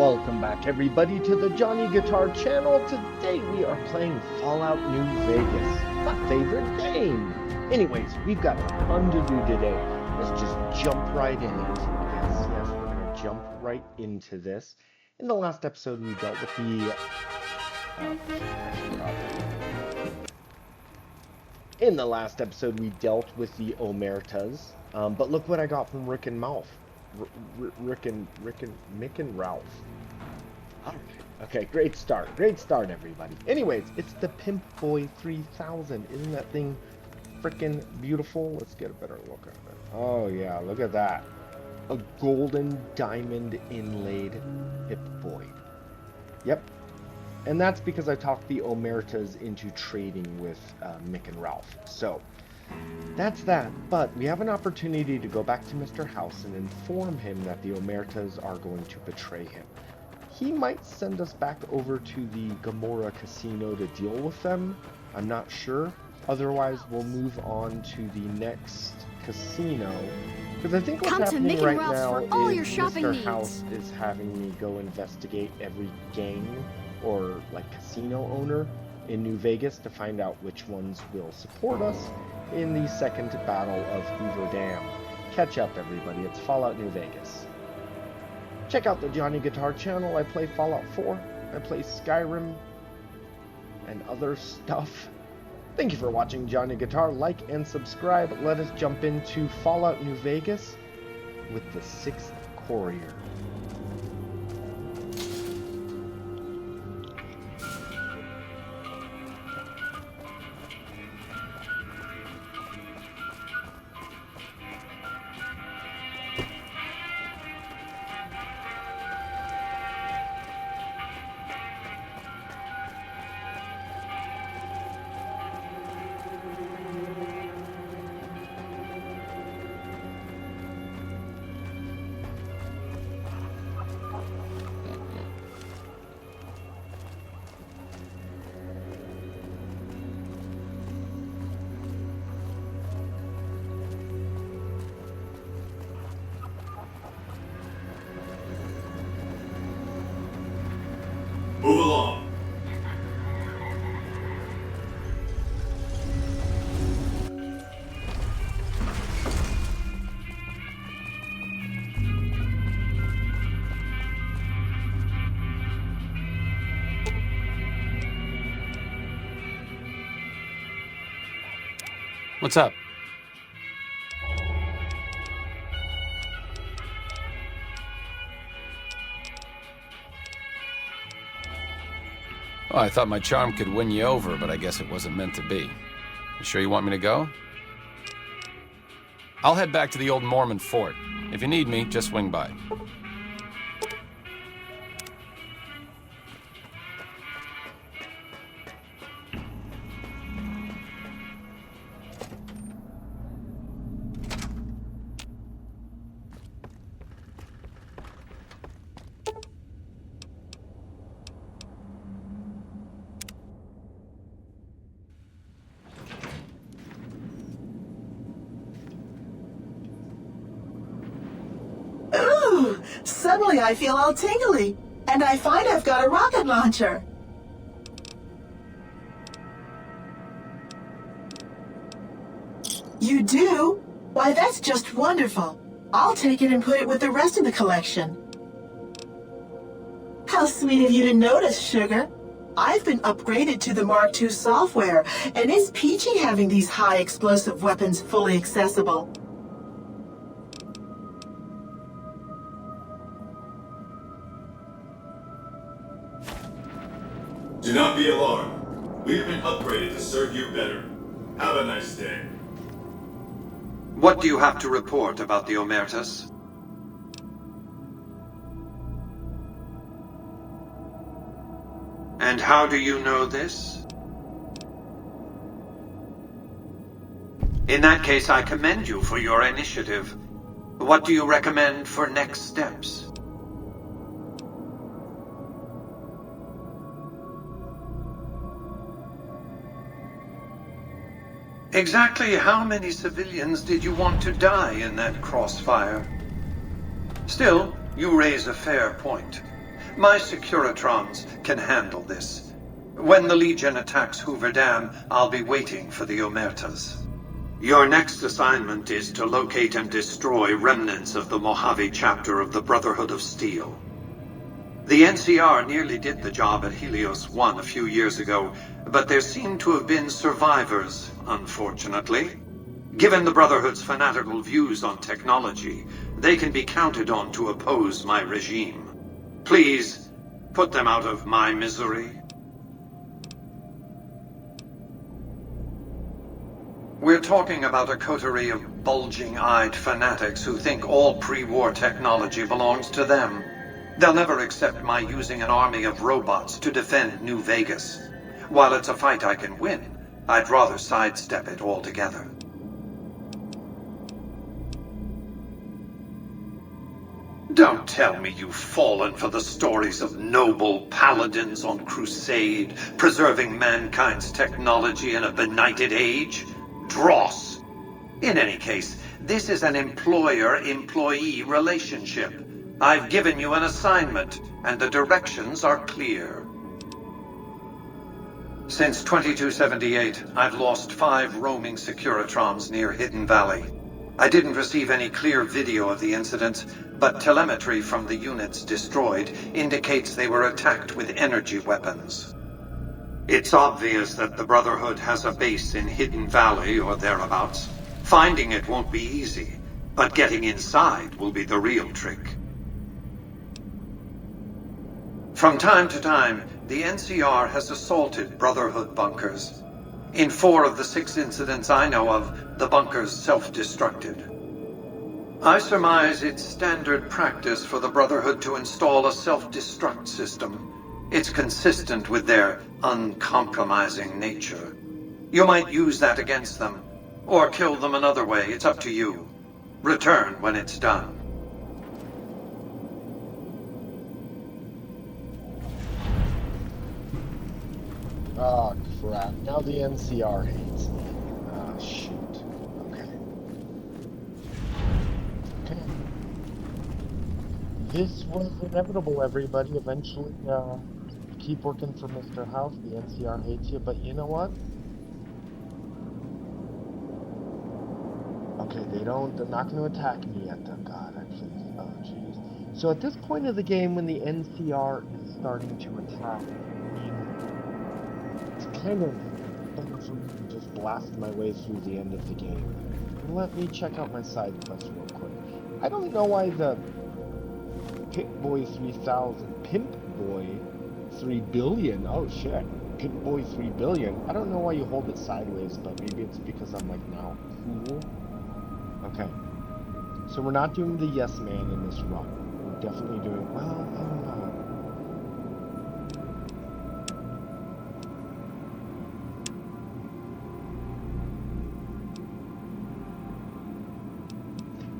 Welcome back everybody to the Johnny Guitar channel. Today we are playing Fallout New Vegas, my favorite game. Anyways, we've got a ton to do today. Let's just jump right in it. Yes, we're gonna jump right into this. In the last episode we dealt with the Omertas. But look what I got from Rick and Ralph. Mick and Ralph. Okay, great start everybody. Anyways, it's the Pimp Boy 3000. Isn't that thing freaking beautiful? Let's get a better look at it. Oh yeah, look at that. A golden diamond inlaid Pimp Boy. Yep. And that's because I talked the Omertas into trading with Mick and Ralph. So that's that, but we have an opportunity to go back to Mr. House and inform him that the Omertas are going to betray him. He might send us back over to the Gomorrah Casino to deal with them. I'm not sure. Otherwise, we'll move on to the next casino. Because I think what's happening right now is Mr. House is having me go investigate every gang or like casino owner in New Vegas to find out which ones will support us in the second battle of Hoover Dam. Catch up everybody, it's Fallout New Vegas. Check out the Johnny Guitar channel. I play Fallout 4, I play Skyrim, and other stuff. Thank you for watching Johnny Guitar. Like and subscribe. Let us jump into Fallout New Vegas with the Sixth Courier. Move along. What's up? Oh, I thought my charm could win you over, but I guess it wasn't meant to be. You sure you want me to go? I'll head back to the old Mormon fort. If you need me, just swing by. Suddenly I feel all tingly, and I find I've got a rocket launcher. You do? Why, that's just wonderful. I'll take it and put it with the rest of the collection. How sweet of you to notice, Sugar. I've been upgraded to the Mark II software, and it's peachy having these high explosive weapons fully accessible. Do not be alarmed. We have been upgraded to serve you better. Have a nice day. What do you have to report about the Omertas? And how do you know this? In that case, I commend you for your initiative. What do you recommend for next steps? Exactly how many civilians did you want to die in that crossfire? Still, you raise a fair point. My Securitrons can handle this. When the Legion attacks Hoover Dam, I'll be waiting for the Omertas. Your next assignment is to locate and destroy remnants of the Mojave chapter of the Brotherhood of Steel. The NCR nearly did the job at Helios 1 a few years ago, but there seem to have been survivors, unfortunately. Given the Brotherhood's fanatical views on technology, they can be counted on to oppose my regime. Please, put them out of my misery. We're talking about a coterie of bulging-eyed fanatics who think all pre-war technology belongs to them. They'll never accept my using an army of robots to defend New Vegas. While it's a fight I can win, I'd rather sidestep it altogether. Don't tell me you've fallen for the stories of noble paladins on crusade, preserving mankind's technology in a benighted age? Dross! In any case, this is an employer-employee relationship. I've given you an assignment, and the directions are clear. Since 2278, I've lost 5 roaming Securitrons near Hidden Valley. I didn't receive any clear video of the incident, but telemetry from the units destroyed indicates they were attacked with energy weapons. It's obvious that the Brotherhood has a base in Hidden Valley or thereabouts. Finding it won't be easy, but getting inside will be the real trick. From time to time, the NCR has assaulted Brotherhood bunkers. In 4 of the 6 incidents I know of, the bunkers self-destructed. I surmise it's standard practice for the Brotherhood to install a self-destruct system. It's consistent with their uncompromising nature. You might use that against them, or kill them another way. It's up to you. Return when it's done. Oh, crap. Now the NCR hates me. Ah, shoot. Okay. Okay. This was inevitable, everybody. Eventually, keep working for Mr. House. The NCR hates you, but you know what? Okay, they're not going to attack me yet, though. God, actually. Oh, jeez. So at this point of the game, when the NCR is starting to attack, it's kind of better for me to just blast my way through the end of the game. Let me check out my side quest real quick. I don't know why the Pimp Boy 3 billion, oh shit, Pimp Boy 3 billion, I don't know why you hold it sideways, but maybe it's because I'm like now cool. Okay, so we're not doing the yes man in this run. We're definitely doing, well, I don't know.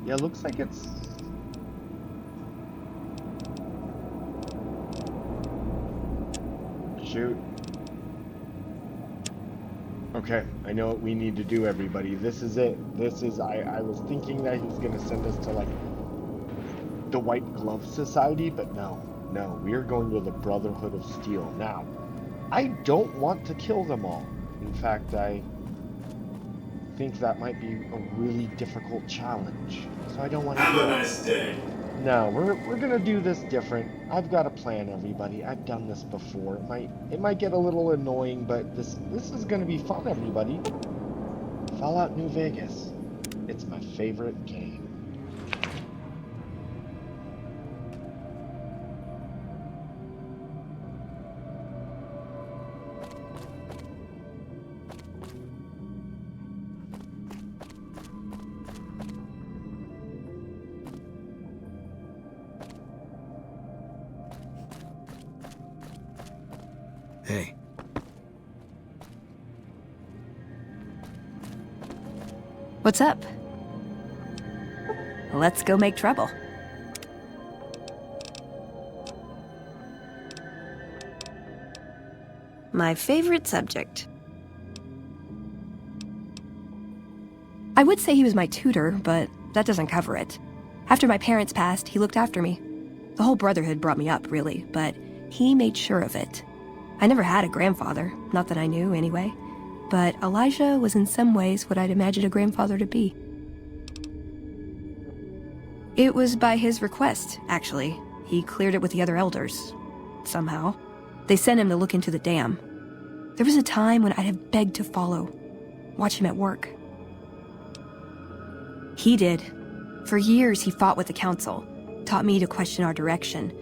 Yeah, it looks like it's... Shoot. Okay, I know what we need to do, everybody. This is it. This is... I was thinking that he was going to send us to, like, the White Glove Society, but no. No, we are going to the Brotherhood of Steel. Now, I don't want to kill them all. In fact, I think that might be a really difficult challenge. So I don't want to... Have a nice day. No, we're gonna do this different. I've got a plan, everybody. I've done this before. It might get a little annoying, but this is gonna be fun, everybody. Fallout New Vegas. It's my favorite game. Hey. What's up? Let's go make trouble. My favorite subject. I would say he was my tutor, but that doesn't cover it. After my parents passed, he looked after me. The whole Brotherhood brought me up, really, but he made sure of it. I never had a grandfather, not that I knew anyway, but Elijah was in some ways what I'd imagined a grandfather to be. It was by his request, actually. He cleared it with the other elders. Somehow. They sent him to look into the dam. There was a time when I'd have begged to follow, watch him at work. He did. For years, he fought with the council, taught me to question our direction.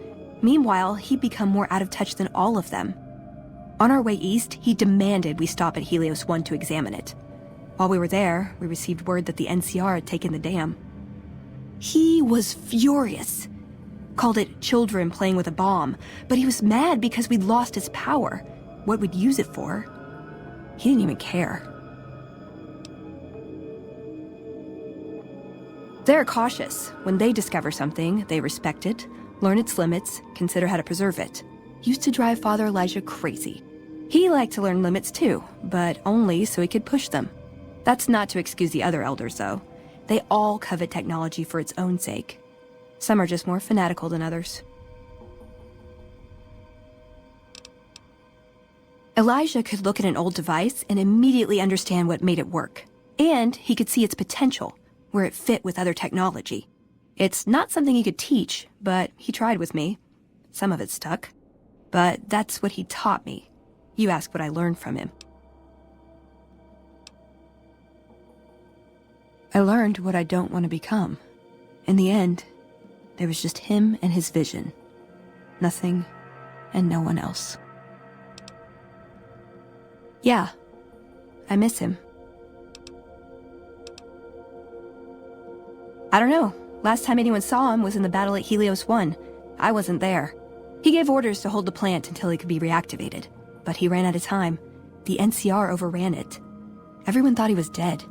Meanwhile, he'd become more out of touch than all of them. On our way east, he demanded we stop at Helios 1 to examine it. While we were there, we received word that the NCR had taken the dam. He was furious. Called it children playing with a bomb, but he was mad because we'd lost its power. What we'd use it for. He didn't even care. They're cautious. When they discover something, they respect it, learn its limits, consider how to preserve it. Used to drive Father Elijah crazy. He liked to learn limits too, but only so he could push them. That's not to excuse the other elders, though. They all covet technology for its own sake. Some are just more fanatical than others. Elijah could look at an old device and immediately understand what made it work. And he could see its potential, where it fit with other technology. It's not something he could teach, but he tried with me. Some of it stuck. But that's what he taught me. You ask what I learned from him. I learned what I don't want to become. In the end, there was just him and his vision. Nothing and no one else. Yeah, I miss him. I don't know. Last time anyone saw him was in the battle at Helios 1. I wasn't there. He gave orders to hold the plant until it could be reactivated. But he ran out of time. The NCR overran it. Everyone thought he was dead.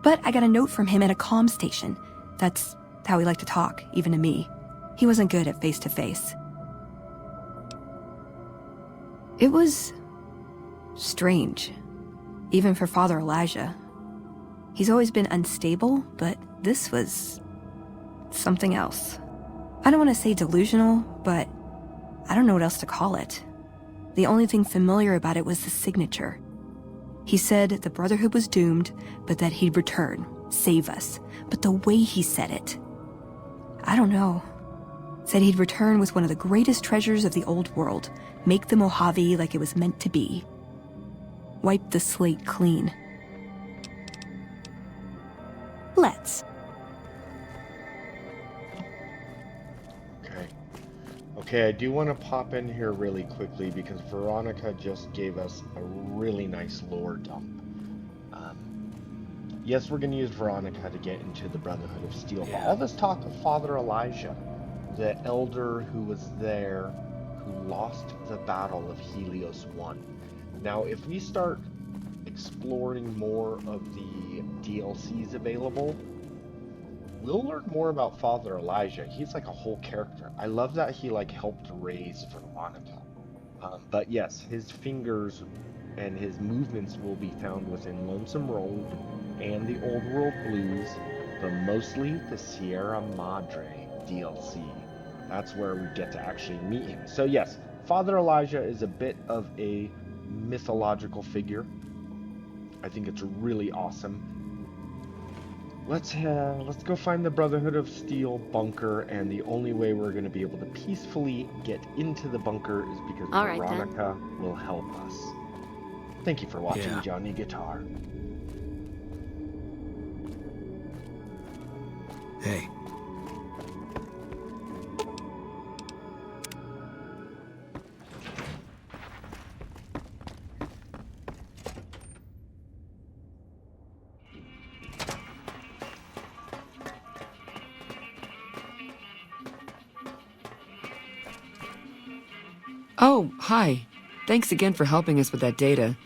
But I got a note from him at a comm station. That's how he liked to talk, even to me. He wasn't good at face-to-face. It was strange, even for Father Elijah. He's always been unstable, but this was something else. I don't want to say delusional, but I don't know what else to call it. The only thing familiar about it was the signature. He said the Brotherhood was doomed, but that he'd return, save us. But the way he said it, I don't know. Said he'd return with one of the greatest treasures of the old world, make the Mojave like it was meant to be. Wipe the slate clean. Let's. Okay, I do want to pop in here really quickly because Veronica just gave us a really nice lore dump. Yes, we're going to use Veronica to get into the Brotherhood of Steel. But all this talk of Father Elijah, the elder who was there, who lost the Battle of Helios 1. Now, if we start exploring more of the DLCs available, we'll learn more about Father Elijah. He's like a whole character. I love that he like helped raise Veronica. But yes, his fingers and his movements will be found within Lonesome Road and the Old World Blues, but mostly the Sierra Madre DLC. That's where we get to actually meet him. So yes, Father Elijah is a bit of a mythological figure. I think it's really awesome. Let's go find the Brotherhood of Steel bunker, and the only way we're going to be able to peacefully get into the bunker is because Veronica will help us. Thank you for watching, Johnny Guitar. Hey. Oh, hi. Thanks again for helping us with that data.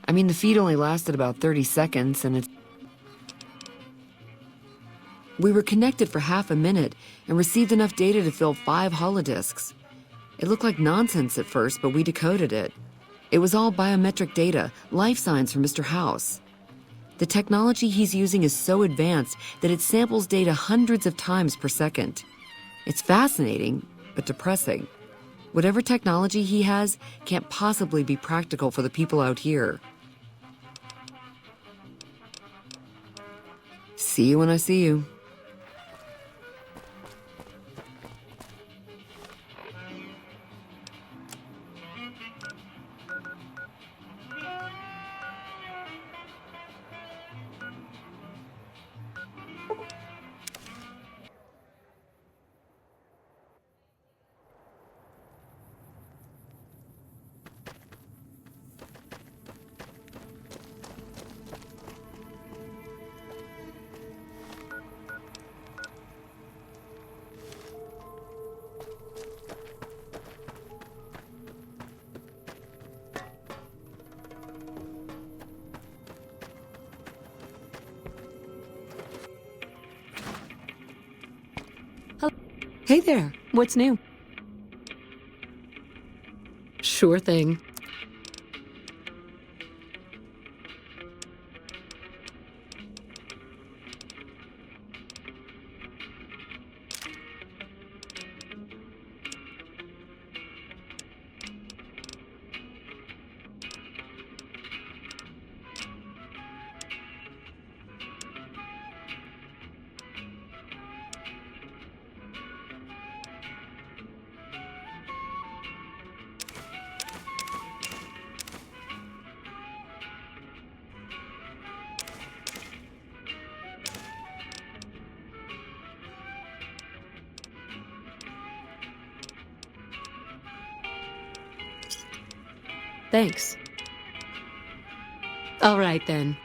I mean, the feed only lasted about 30 seconds, and we were connected for half a minute and received enough data to fill 5 holodisks. It looked like nonsense at first, but we decoded it. It was all biometric data, life signs from Mr. House. The technology he's using is so advanced that it samples data hundreds of times per second. It's fascinating, but depressing. Whatever technology he has can't possibly be practical for the people out here. See you when I see you. Hey there. What's new? Sure thing. Thanks. All right, then.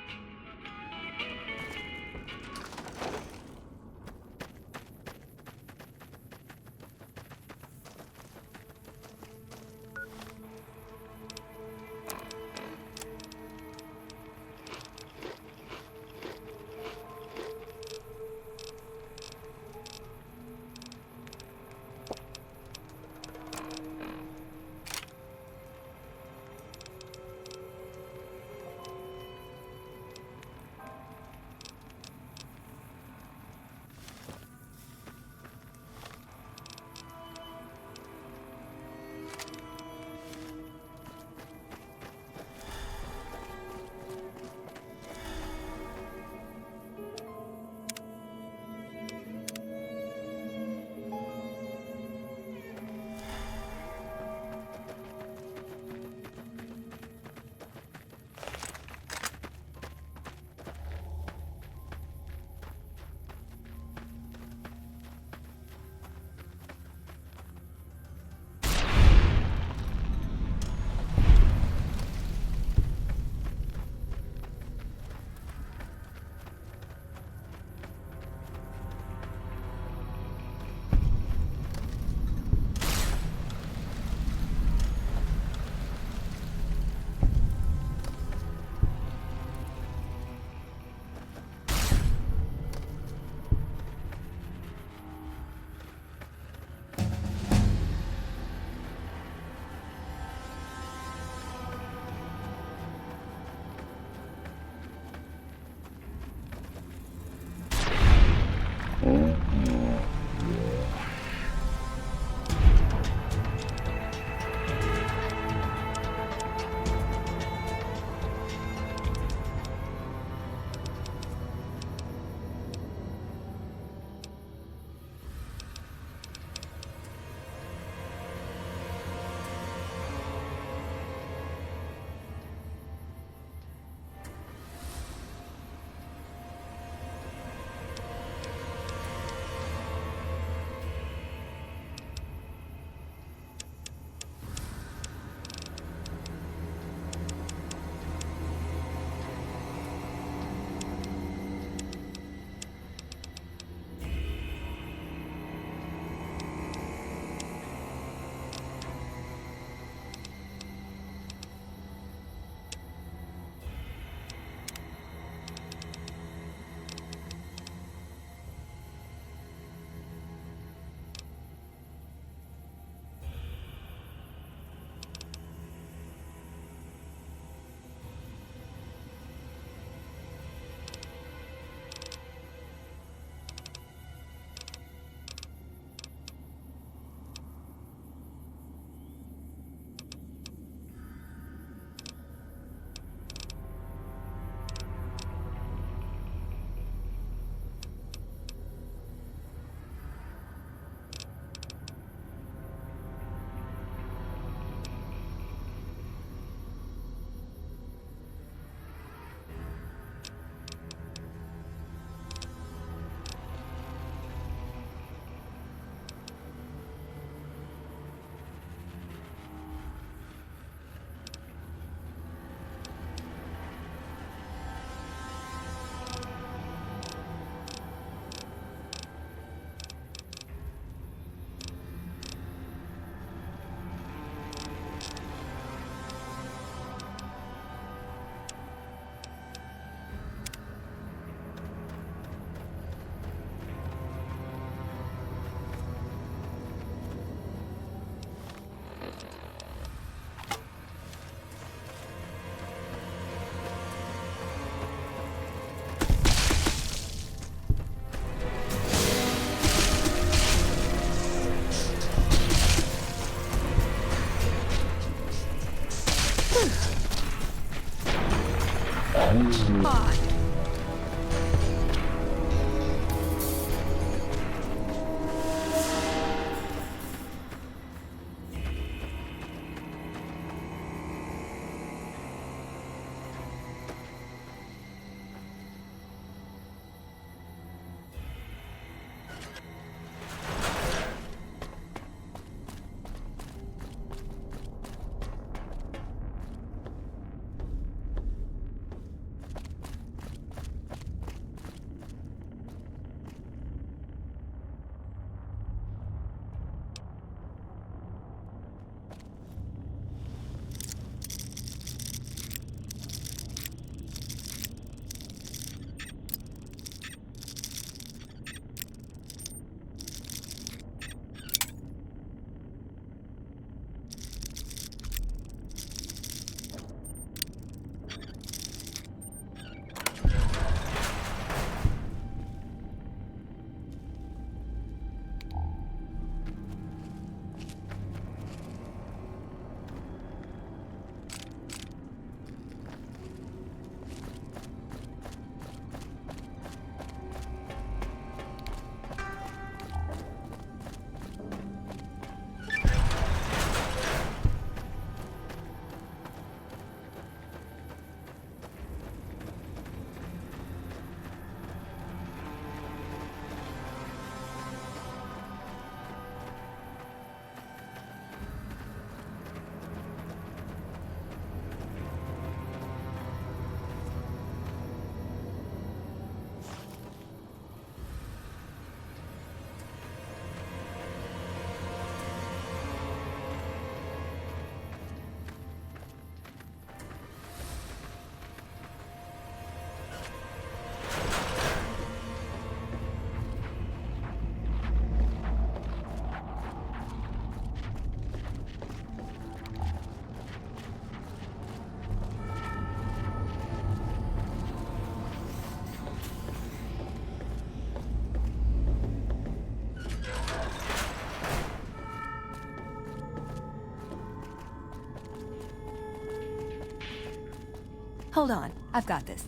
Hold on, I've got this.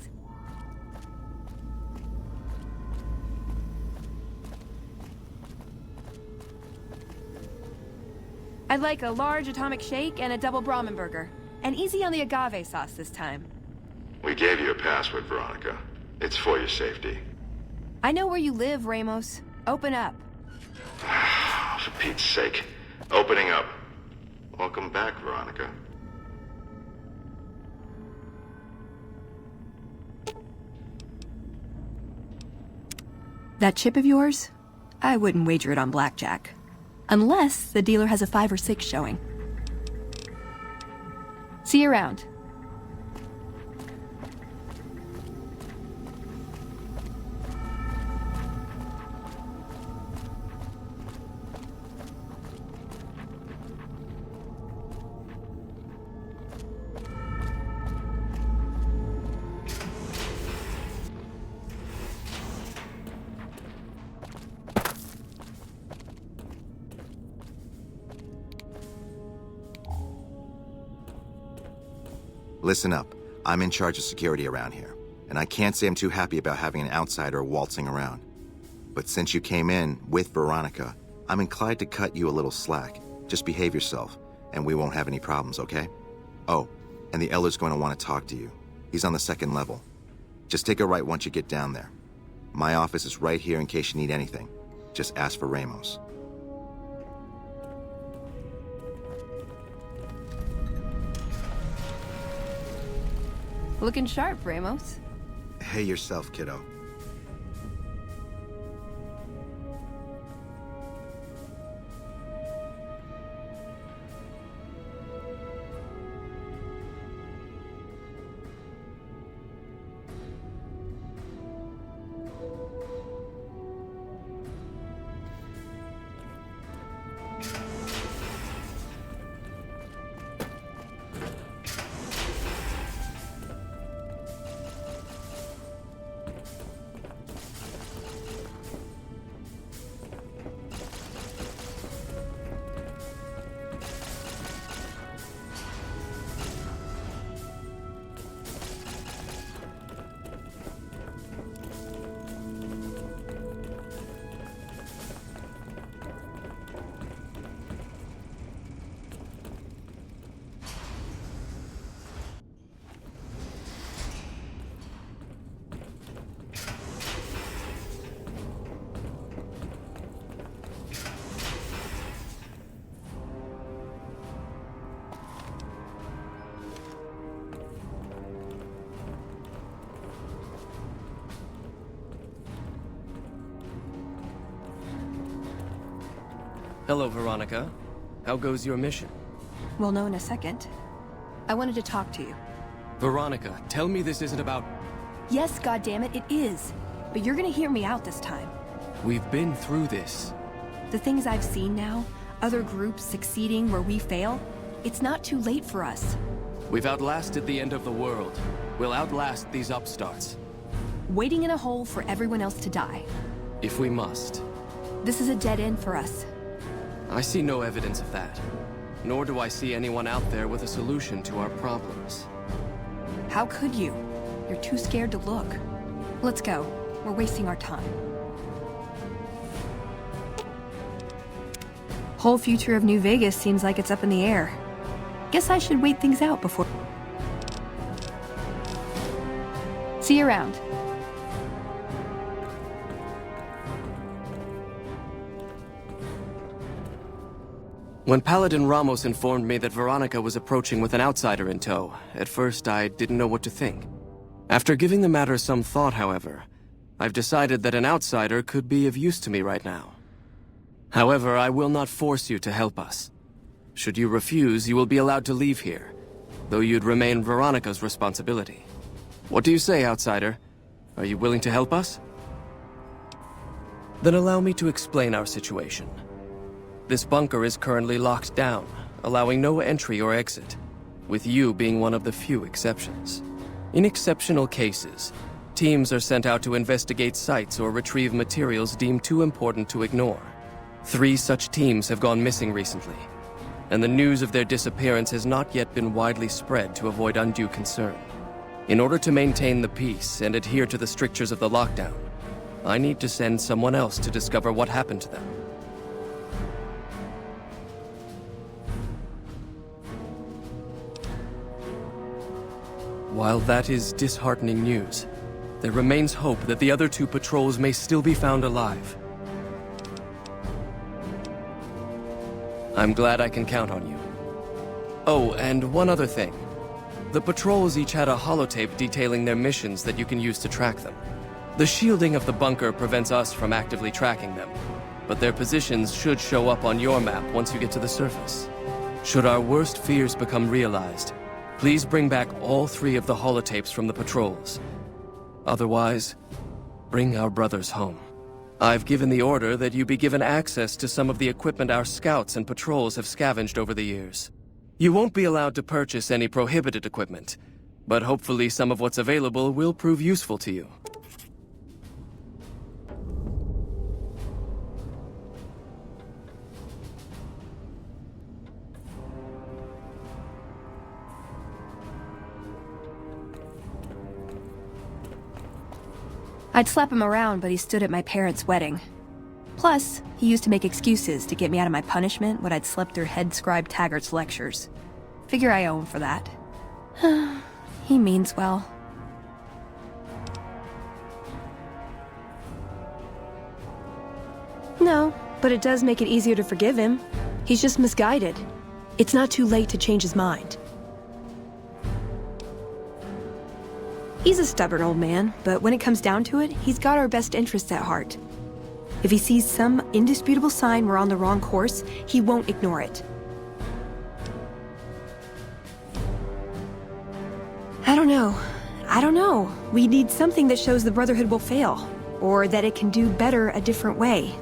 I'd like a large atomic shake and a double Brahmin burger. And easy on the agave sauce this time. We gave you a password, Veronica. It's for your safety. I know where you live, Ramos. Open up. For Pete's sake. Opening up. Welcome back, Veronica. That chip of yours? I wouldn't wager it on blackjack. Unless the dealer has a 5 or 6 showing. See you around. Listen up. I'm in charge of security around here, and I can't say I'm too happy about having an outsider waltzing around. But since you came in with Veronica, I'm inclined to cut you a little slack. Just behave yourself, and we won't have any problems, okay? Oh, and the Elder's going to want to talk to you. He's on the 2nd level. Just take a right once you get down there. My office is right here in case you need anything. Just ask for Ramos. Looking sharp, Ramos. Hey yourself, kiddo. Hello, Veronica. How goes your mission? We'll know in a second. I wanted to talk to you. Veronica, tell me this isn't about... Yes, goddammit, it is. But you're gonna hear me out this time. We've been through this. The things I've seen now, other groups succeeding where we fail, it's not too late for us. We've outlasted the end of the world. We'll outlast these upstarts. Waiting in a hole for everyone else to die. If we must. This is a dead end for us. I see no evidence of that. Nor do I see anyone out there with a solution to our problems. How could you? You're too scared to look. Let's go. We're wasting our time. Whole future of New Vegas seems like it's up in the air. Guess I should wait things out before... See you around. When Paladin Ramos informed me that Veronica was approaching with an outsider in tow, at first I didn't know what to think. After giving the matter some thought, however, I've decided that an outsider could be of use to me right now. However, I will not force you to help us. Should you refuse, you will be allowed to leave here, though you'd remain Veronica's responsibility. What do you say, outsider? Are you willing to help us? Then allow me to explain our situation. This bunker is currently locked down, allowing no entry or exit, with you being one of the few exceptions. In exceptional cases, teams are sent out to investigate sites or retrieve materials deemed too important to ignore. 3 such teams have gone missing recently, and the news of their disappearance has not yet been widely spread to avoid undue concern. In order to maintain the peace and adhere to the strictures of the lockdown, I need to send someone else to discover what happened to them. While that is disheartening news, there remains hope that the other 2 patrols may still be found alive. I'm glad I can count on you. Oh, and one other thing. The patrols each had a holotape detailing their missions that you can use to track them. The shielding of the bunker prevents us from actively tracking them, but their positions should show up on your map once you get to the surface. Should our worst fears become realized, please bring back all 3 of the holotapes from the patrols. Otherwise, bring our brothers home. I've given the order that you be given access to some of the equipment our scouts and patrols have scavenged over the years. You won't be allowed to purchase any prohibited equipment, but hopefully some of what's available will prove useful to you. I'd slap him around, but he stood at my parents' wedding. Plus, he used to make excuses to get me out of my punishment when I'd slept through Head Scribe Taggart's lectures. Figure I owe him for that. He means well. No, but it does make it easier to forgive him. He's just misguided. It's not too late to change his mind. He's a stubborn old man, but when it comes down to it, he's got our best interests at heart. If he sees some indisputable sign we're on the wrong course, he won't ignore it. I don't know. We need something that shows the Brotherhood will fail, or that it can do better a different way.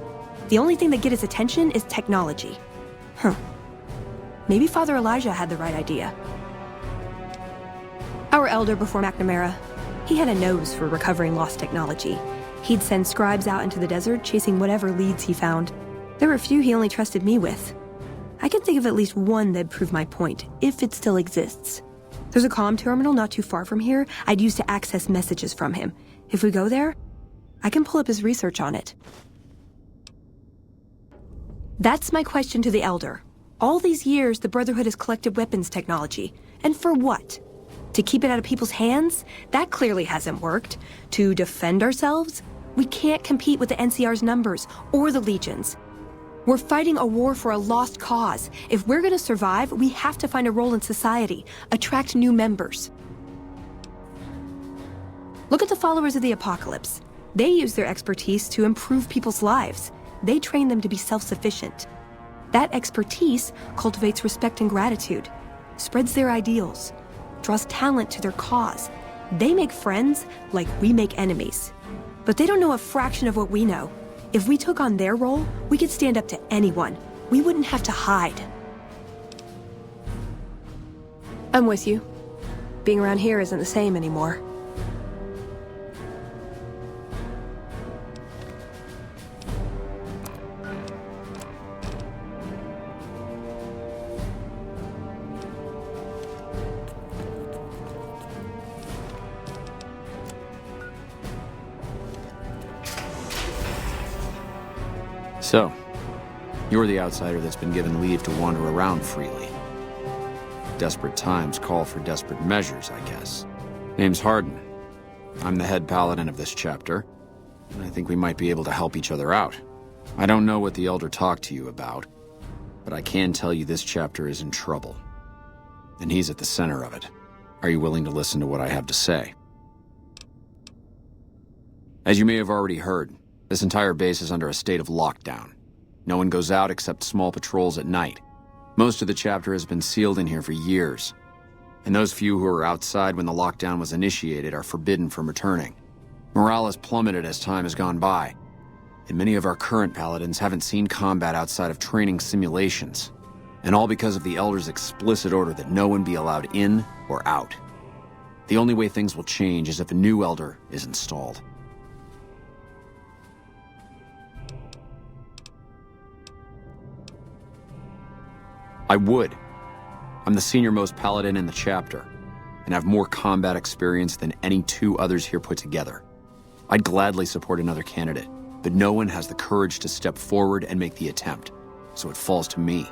The only thing that gets his attention is technology. Maybe Father Elijah had the right idea. Our elder before McNamara, he had a nose for recovering lost technology. He'd send scribes out into the desert chasing whatever leads he found. There were a few he only trusted me with. I can think of at least one that'd prove my point, if it still exists. There's a comm terminal not too far from here I'd use to access messages from him. If we go there, I can pull up his research on it. That's my question to the Elder. All these years, the Brotherhood has collected weapons technology. And for what? To keep it out of people's hands? That clearly hasn't worked. To defend ourselves? We can't compete with the NCR's numbers, or the Legion's. We're fighting a war for a lost cause. If we're gonna survive, we have to find a role in society, attract new members. Look at the followers of the Apocalypse. They use their expertise to improve people's lives. They train them to be self-sufficient. That expertise cultivates respect and gratitude, spreads their ideals, draws talent to their cause. They make friends like we make enemies. But they don't know a fraction of what we know. If we took on their role, we could stand up to anyone. We wouldn't have to hide. I'm with you. Being around here isn't the same anymore. So, you're the outsider that's been given leave to wander around freely. Desperate times call for desperate measures, I guess. Name's Hardin. I'm the head paladin of this chapter, and I think we might be able to help each other out. I don't know what the Elder talked to you about, but I can tell you this chapter is in trouble. And he's at the center of it. Are you willing to listen to what I have to say? As you may have already heard, this entire base is under a state of lockdown. No one goes out except small patrols at night. Most of the chapter has been sealed in here for years, and those few who were outside when the lockdown was initiated are forbidden from returning. Morale has plummeted as time has gone by, and many of our current paladins haven't seen combat outside of training simulations, and all because of the Elder's explicit order that no one be allowed in or out. The only way things will change is if a new Elder is installed. I would. I'm the senior-most paladin in the chapter. and have more combat experience than any 2 others here put together. I'd gladly support another candidate, but no one has the courage to step forward and make the attempt, so it falls to me.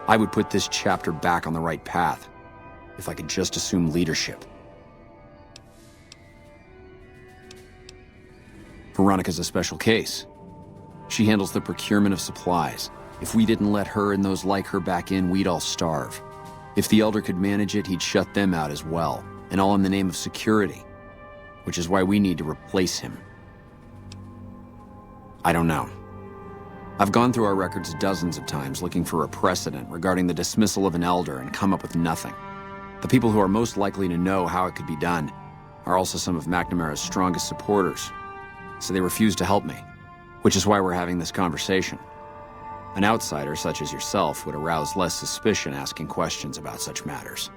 I would put this chapter back on the right path, if I could just assume leadership. Veronica's a special case. She handles the procurement of supplies. If we didn't let her and those like her back in, we'd all starve. If the Elder could manage it, he'd shut them out as well, and all in the name of security, which is why we need to replace him. I don't know. I've gone through our records dozens of times looking for a precedent regarding the dismissal of an Elder and come up with nothing. The people who are most likely to know how it could be done are also some of McNamara's strongest supporters, so they refuse to help me, which is why we're having this conversation. An outsider such as yourself would arouse less suspicion asking questions about such matters.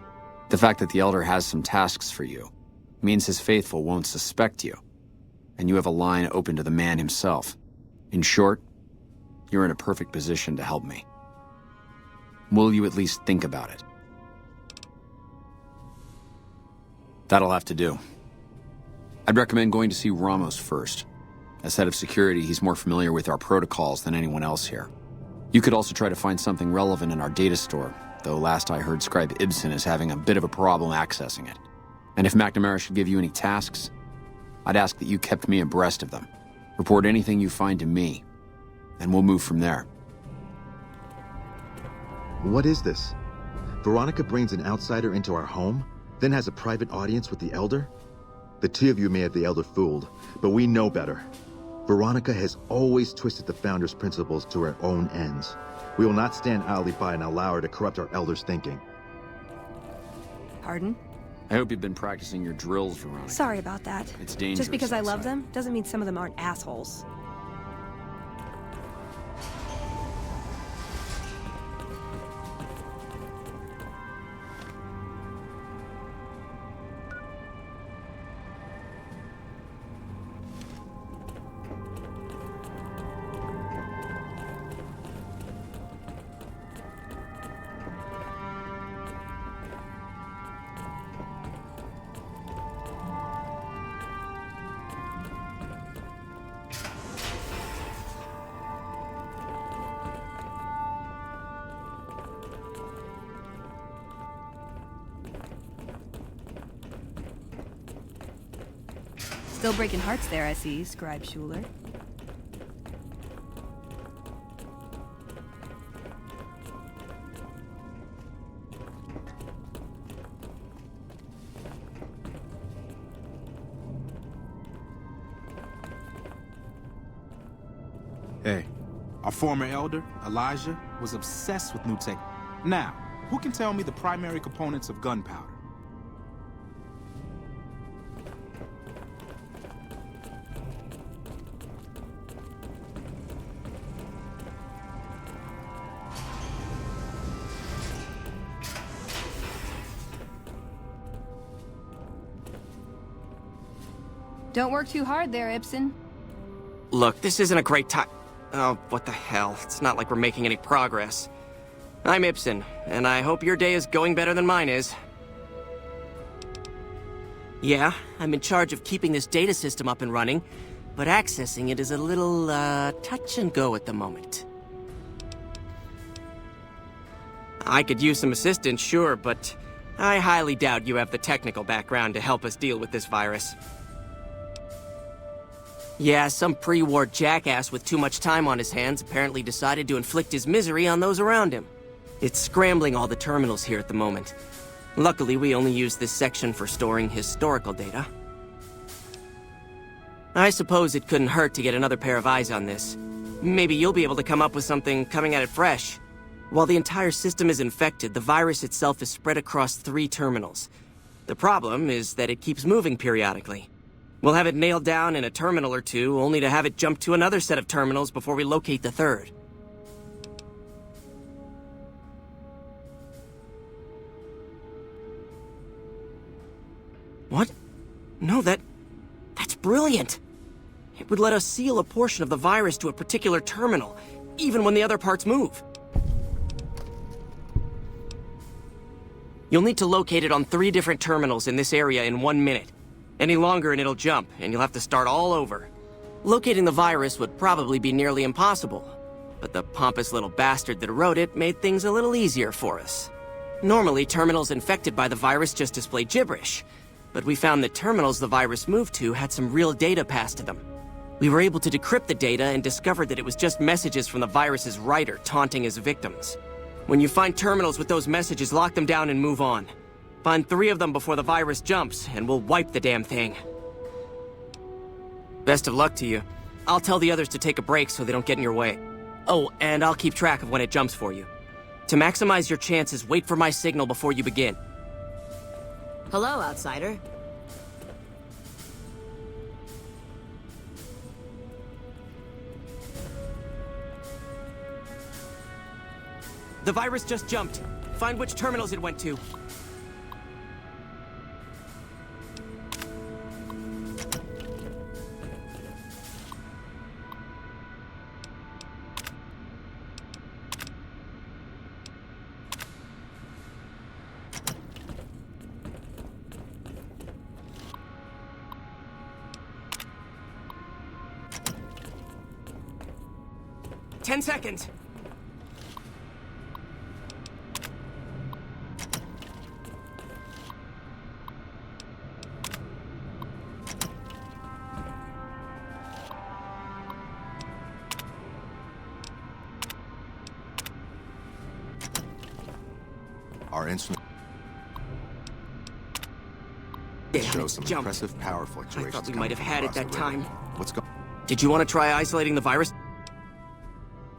The fact that the Elder has some tasks for you means his faithful won't suspect you, and you have a line open to the man himself. In short, you're in a perfect position to help me. Will you at least think about it? That'll have to do. I'd recommend going to see Ramos first. As head of security, he's more familiar with our protocols than anyone else here. You could also try to find something relevant in our data store, though last I heard Scribe Ibsen is having a bit of a problem accessing it. And if McNamara should give you any tasks, I'd ask that you kept me abreast of them. Report anything you find to me, and we'll move from there. What is this? Veronica brings an outsider into our home, then has a private audience with the Elder? The 2 of you may have the Elder fooled, but we know better. Veronica has always twisted the Founder's principles to her own ends. We will not stand idly by and allow her to corrupt our Elder's thinking. Pardon? I hope you've been practicing your drills, Veronica. Sorry about that. It's dangerous. Just because I love outside. them doesn't mean some of them aren't assholes. Still breaking hearts there, I see, Scribe Schuler. Hey, our former Elder, Elijah, was obsessed with new tech. Now, who can tell me the primary components of gunpowder? Don't work too hard there, Ibsen. Look, this isn't a great time. Oh, what the hell. It's not like we're making any progress. I'm Ibsen, and I hope your day is going better than mine is. Yeah, I'm in charge of keeping this data system up and running, but accessing it is a little, touch and go at the moment. I could use some assistance, sure, but I highly doubt you have the technical background to help us deal with this virus. Yeah, some pre-war jackass with too much time on his hands apparently decided to inflict his misery on those around him. It's scrambling all the terminals here at the moment. Luckily, we only use this section for storing historical data. I suppose it couldn't hurt to get another pair of eyes on this. Maybe you'll be able to come up with something coming at it fresh. While the entire system is infected, the virus itself is spread across 3 terminals. The problem is that it keeps moving periodically. We'll have it nailed down in a terminal or 2, only to have it jump to another set of terminals before we locate the 3rd. What? No, that's brilliant. It would let us seal a portion of the virus to a particular terminal, even when the other parts move. You'll need to locate it on 3 different terminals in this area in 1 minute. Any longer and it'll jump, and you'll have to start all over. Locating the virus would probably be nearly impossible, but the pompous little bastard that wrote it made things a little easier for us. Normally, terminals infected by the virus just display gibberish, but we found that terminals the virus moved to had some real data passed to them. We were able to decrypt the data and discovered that it was just messages from the virus's writer taunting his victims. When you find terminals with those messages, lock them down and move on. Find 3 of them before the virus jumps, and we'll wipe the damn thing. Best of luck to you. I'll tell the others to take a break so they don't get in your way. Oh, and I'll keep track of when it jumps for you. To maximize your chances, wait for my signal before you begin. Hello, outsider. The virus just jumped. Find which terminals it went to. Ten seconds. Our instrument shows some impressive power fluctuations. I thought we might have had it that time. What's going? Did you want to try isolating the virus?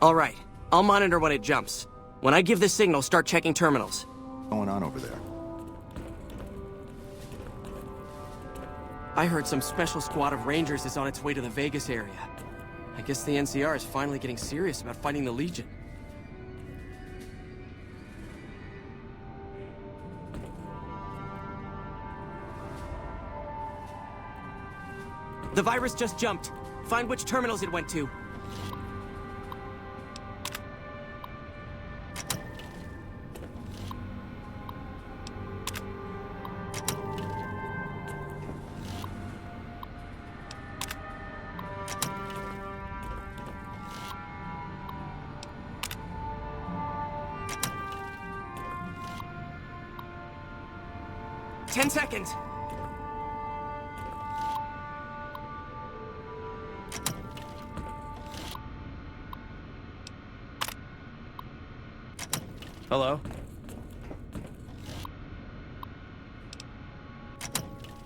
All right, I'll monitor when it jumps. When I give the signal, start checking terminals. What's going on over there? I heard some special squad of Rangers is on its way to the Vegas area. I guess the NCR is finally getting serious about fighting the Legion. The virus just jumped. Find which terminals it went to. Ten seconds. Hello?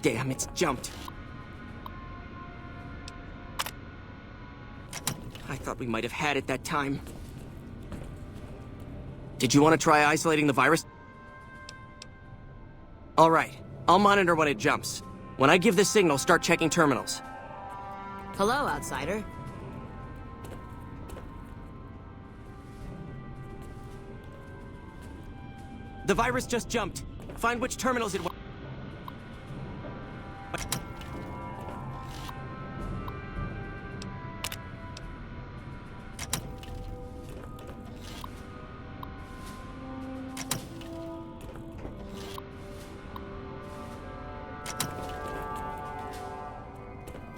Damn, it's jumped. I thought we might have had it that time. Did you want to try isolating the virus? All right, I'll monitor when it jumps. When I give the signal, start checking terminals. Hello, outsider. The virus just jumped. Find which terminals it went.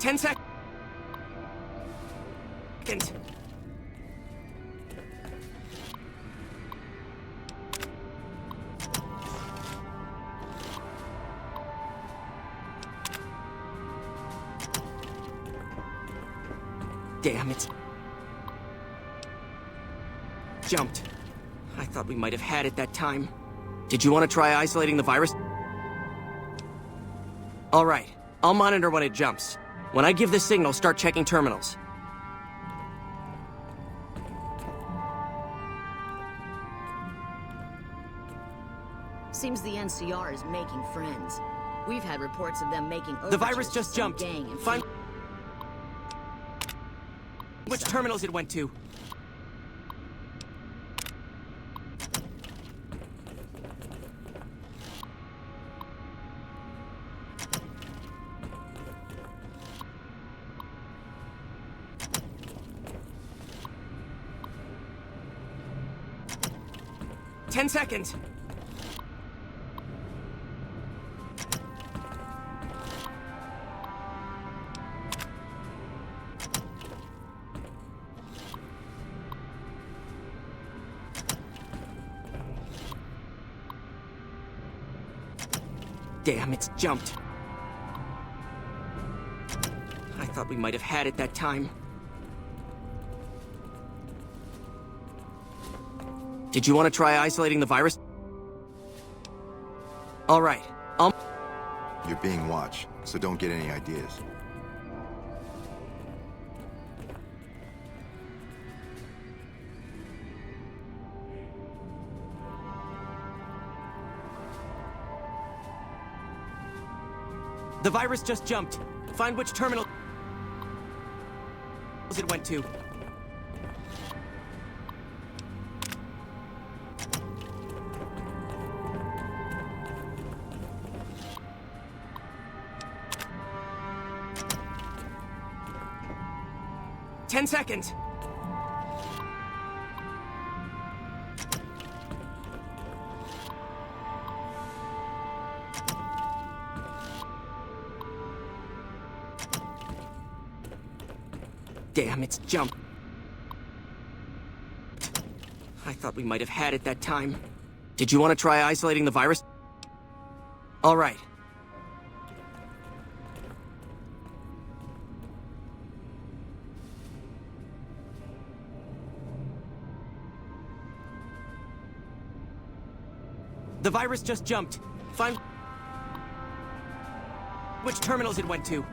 Ten seconds. Damn, it's jumped. I thought we might have had it that time. Did you want to try isolating the virus? All right, I'll monitor when it jumps. When I give the signal, start checking terminals. Seems the NCR is making friends. We've had reports of them making The virus just jumped. Find which terminals it went to. Ten seconds. Damn, it's jumped. I thought we might have had it that time. Did you want to try isolating the virus? All right, You're being watched, so don't get any ideas. The virus just jumped. Find which terminal it went to. Ten seconds. Damn, it's jumped. I thought we might have had it that time. Did you want to try isolating the virus? All right. The virus just jumped. Find which terminals it went to.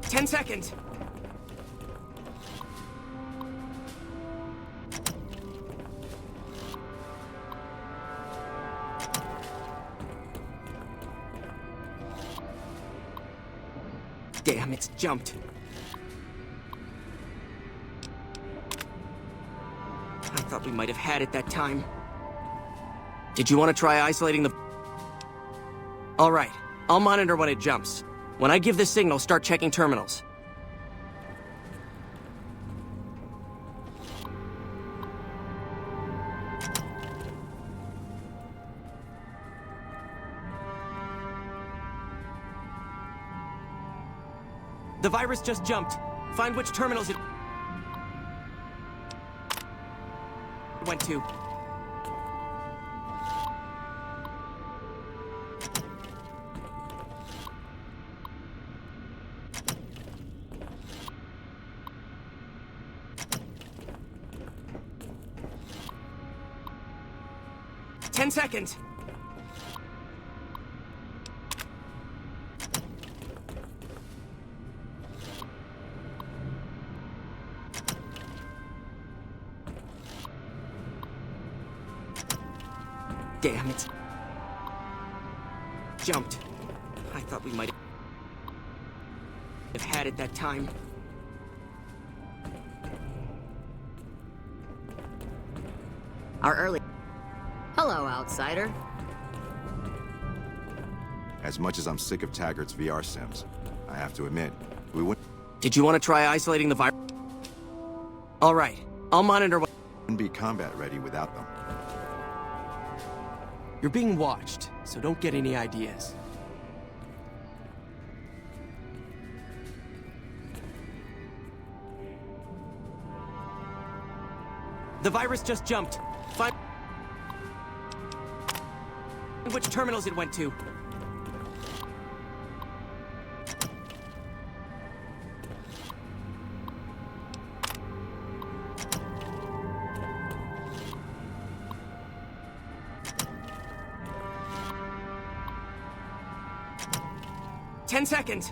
Ten seconds. Damn, it's jumped. I thought we might have had it that time. Did you want to try isolating the... All right, I'll monitor when it jumps. When I give the signal, start checking terminals. The virus just jumped. Find which terminals it went to. Ten seconds. Damn, it's jumped. I thought we might have had it that time. Our early... Hello, outsider. As much as I'm sick of Taggart's VR sims, I have to admit, we wouldn't Did you want to try isolating the virus? All right, I'll monitor what... be combat ready without them. You're being watched, so don't get any ideas. The virus just jumped. Find which terminals it went to. Ten seconds.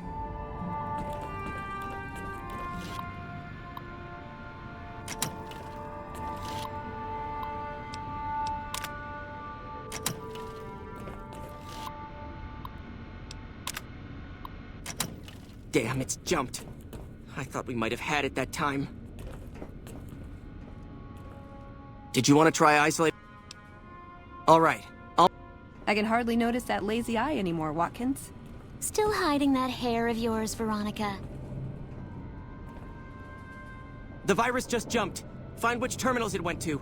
Damn, it's jumped. I thought we might have had it that time. Did you want to try isolate? All right, I can hardly notice that lazy eye anymore, Watkins. Still hiding that hair of yours, Veronica. The virus just jumped. Find which terminals it went to.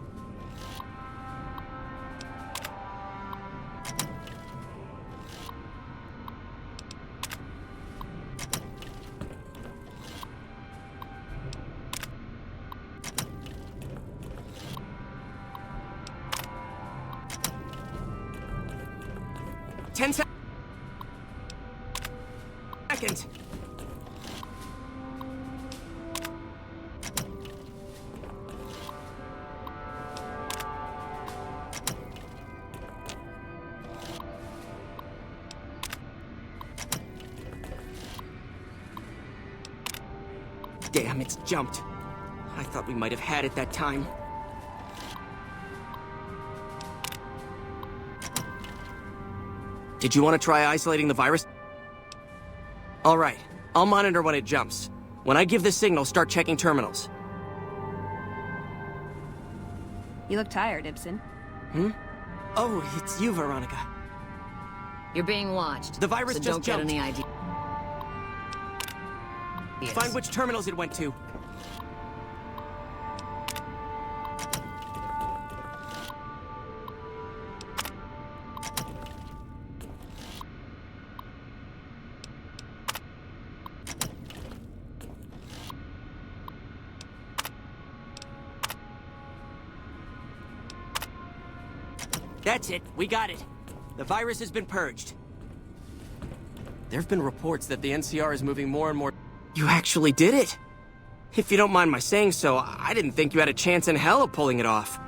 10 seconds. Damn, it's jumped. I thought we might have had it that time. Did you want to try isolating the virus? Alright, I'll monitor when it jumps. When I give the signal, start checking terminals. You look tired, Ibsen. Hmm? Oh, it's you, Veronica. You're being watched. The virus so just don't jumped. get any idea. Find which terminals it went to. That's it. We got it. The virus has been purged. There have been reports that the NCR is moving more and more... You actually did it! If you don't mind my saying so, I didn't think you had a chance in hell of pulling it off.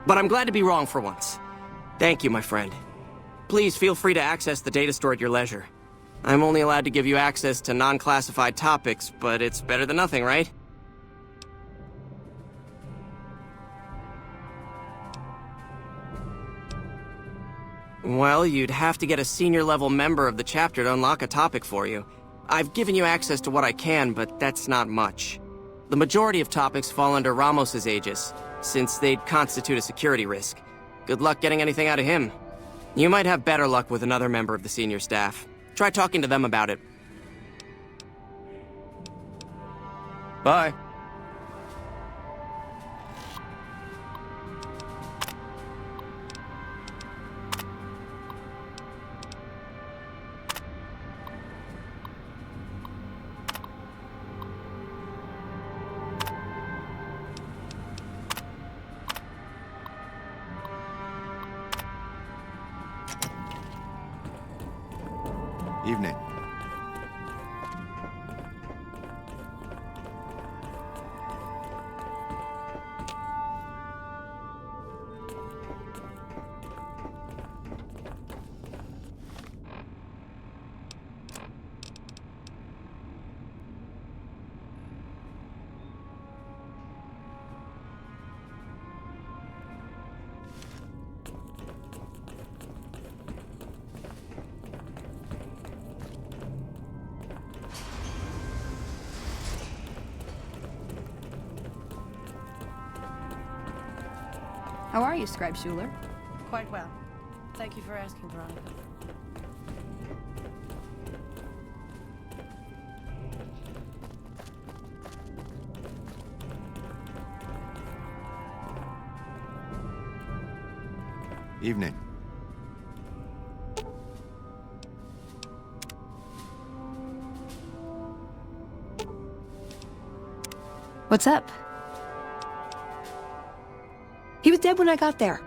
But I'm glad to be wrong for once. Thank you, my friend. Please feel free to access the data store at your leisure. I'm only allowed to give you access to non-classified topics, but it's better than nothing, right? Well, you'd have to get a senior-level member of the chapter to unlock a topic for you. I've given you access to what I can, but that's not much. The majority of topics fall under Ramos's aegis, since they'd constitute a security risk. Good luck getting anything out of him. You might have better luck with another member of the senior staff. Try talking to them about it. Bye. Evening. How are you, Scribe Schuler? Quite well. Thank you for asking, Veronica. Evening. What's up? He was dead when I got there.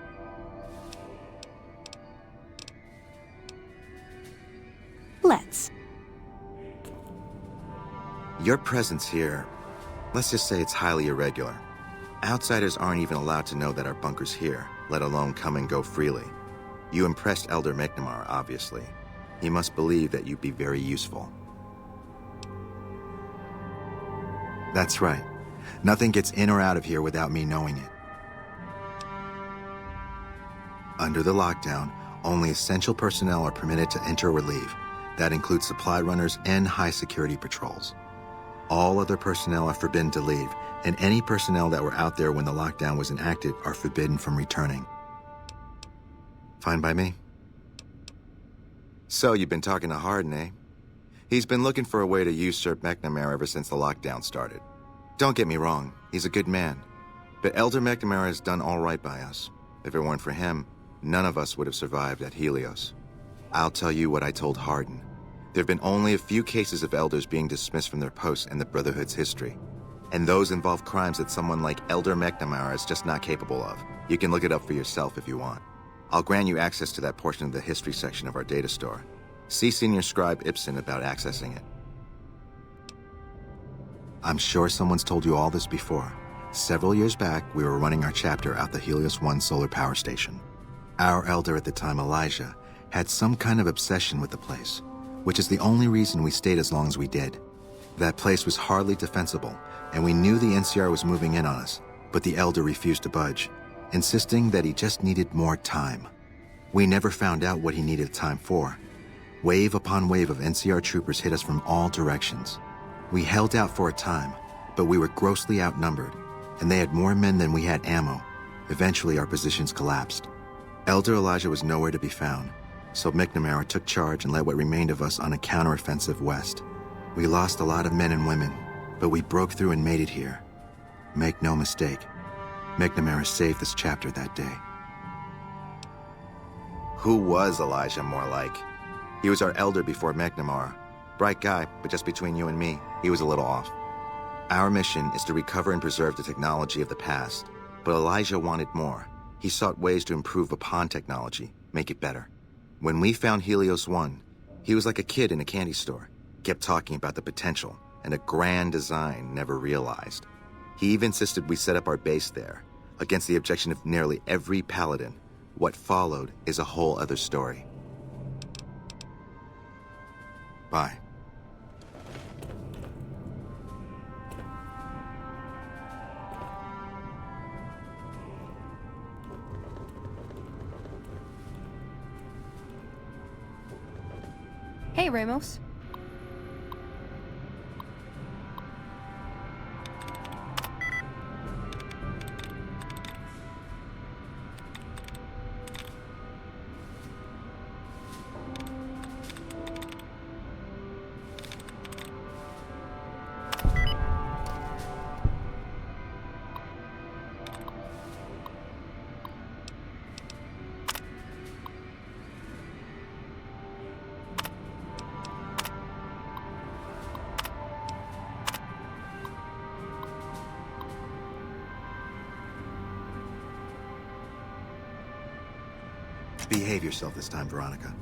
Let's. Your presence here, let's just say it's highly irregular. Outsiders aren't even allowed to know that our bunker's here, let alone come and go freely. You impressed Elder McNamara, obviously. He must believe that you'd be very useful. That's right. Nothing gets in or out of here without me knowing it. Under the lockdown, only essential personnel are permitted to enter or leave. That includes supply runners and high-security patrols. All other personnel are forbidden to leave, and any personnel that were out there when the lockdown was enacted are forbidden from returning. Fine by me. So you've been talking to Hardin, eh? He's been looking for a way to usurp McNamara ever since the lockdown started. Don't get me wrong, he's a good man. But Elder McNamara has done all right by us. If it weren't for him, none of us would have survived at Helios. I'll tell you what I told Hardin. There have been only a few cases of elders being dismissed from their posts in the Brotherhood's history. And those involve crimes that someone like Elder McNamara is just not capable of. You can look it up for yourself if you want. I'll grant you access to that portion of the history section of our data store. See Senior Scribe Ibsen about accessing it. I'm sure someone's told you all this before. Several years back, we were running our chapter out the Helios 1 solar power station. Our elder at the time, Elijah, had some kind of obsession with the place, which is the only reason we stayed as long as we did. That place was hardly defensible, and we knew the NCR was moving in on us, but the elder refused to budge, insisting that he just needed more time. We never found out what he needed time for. Wave upon wave of NCR troopers hit us from all directions. We held out for a time, but we were grossly outnumbered, and they had more men than we had ammo. Eventually, our positions collapsed. Elder Elijah was nowhere to be found, so McNamara took charge and led what remained of us on a counteroffensive west. We lost a lot of men and women, but we broke through and made it here. Make no mistake, McNamara saved this chapter that day. Who was Elijah more like? He was our elder before McNamara. Bright guy, but just between you and me, he was a little off. Our mission is to recover and preserve the technology of the past, but Elijah wanted more. He sought ways to improve upon technology, make it better. When we found Helios 1, he was like a kid in a candy store, kept talking about the potential and a grand design never realized. He even insisted we set up our base there, against the objection of nearly every paladin. What followed is a whole other story. Bye. Hey, Ramos. Behave yourself this time, Veronica.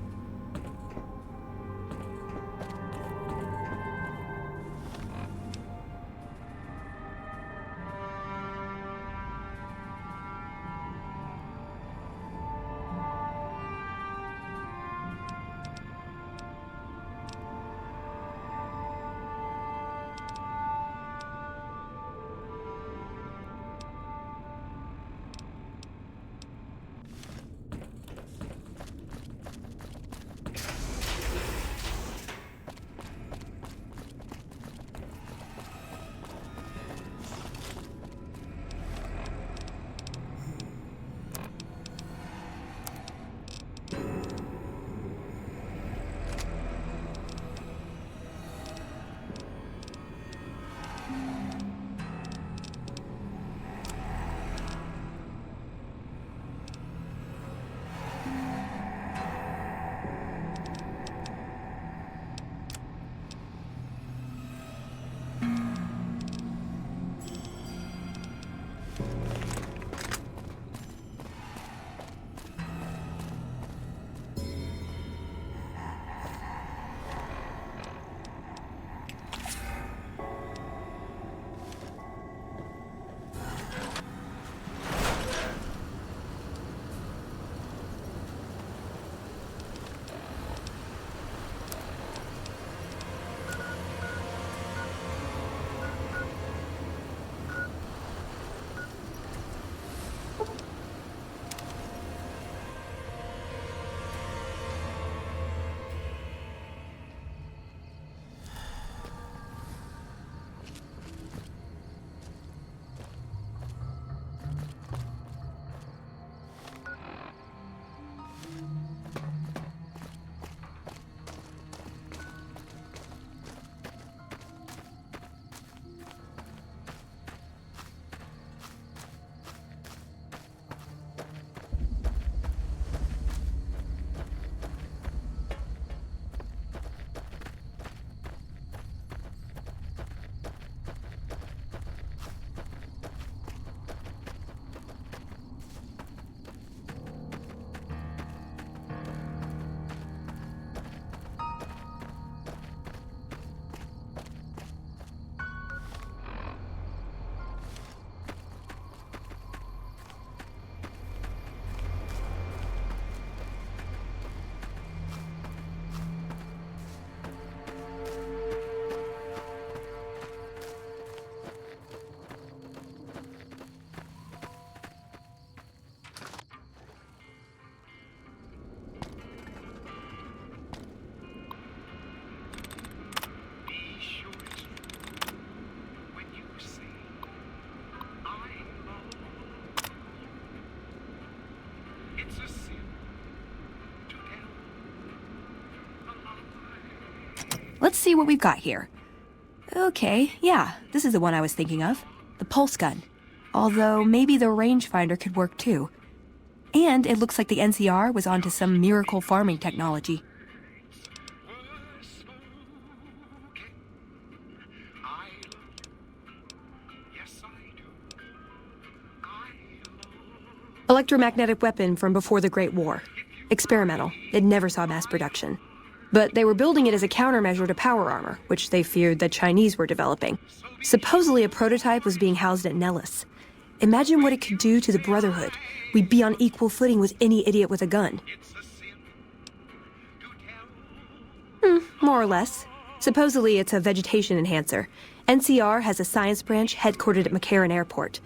see what we've got here. Okay, yeah, this is the one I was thinking of. The pulse gun. Although maybe the rangefinder could work too. And it looks like the NCR was onto some miracle farming technology. Electromagnetic weapon from before the Great War. Experimental. It never saw mass production. But they were building it as a countermeasure to power armor, which they feared the Chinese were developing. Supposedly a prototype was being housed at Nellis. Imagine what it could do to the Brotherhood. We'd be on equal footing with any idiot with a gun. More or less. Supposedly it's a vegetation enhancer. NCR has a science branch headquartered at McCarran Airport.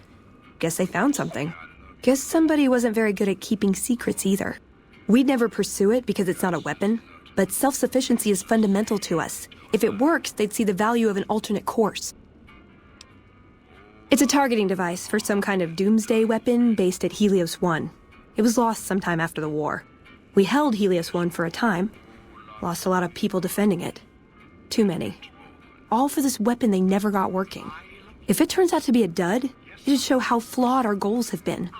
Guess they found something. Guess somebody wasn't very good at keeping secrets either. We'd never pursue it because it's not a weapon, but self-sufficiency is fundamental to us. If it works, they'd see the value of an alternate course. It's a targeting device for some kind of doomsday weapon based at Helios 1. It was lost sometime after the war. We held Helios 1 for a time. Lost a lot of people defending it. Too many. All for this weapon they never got working. If it turns out to be a dud, it'd show how flawed our goals have been.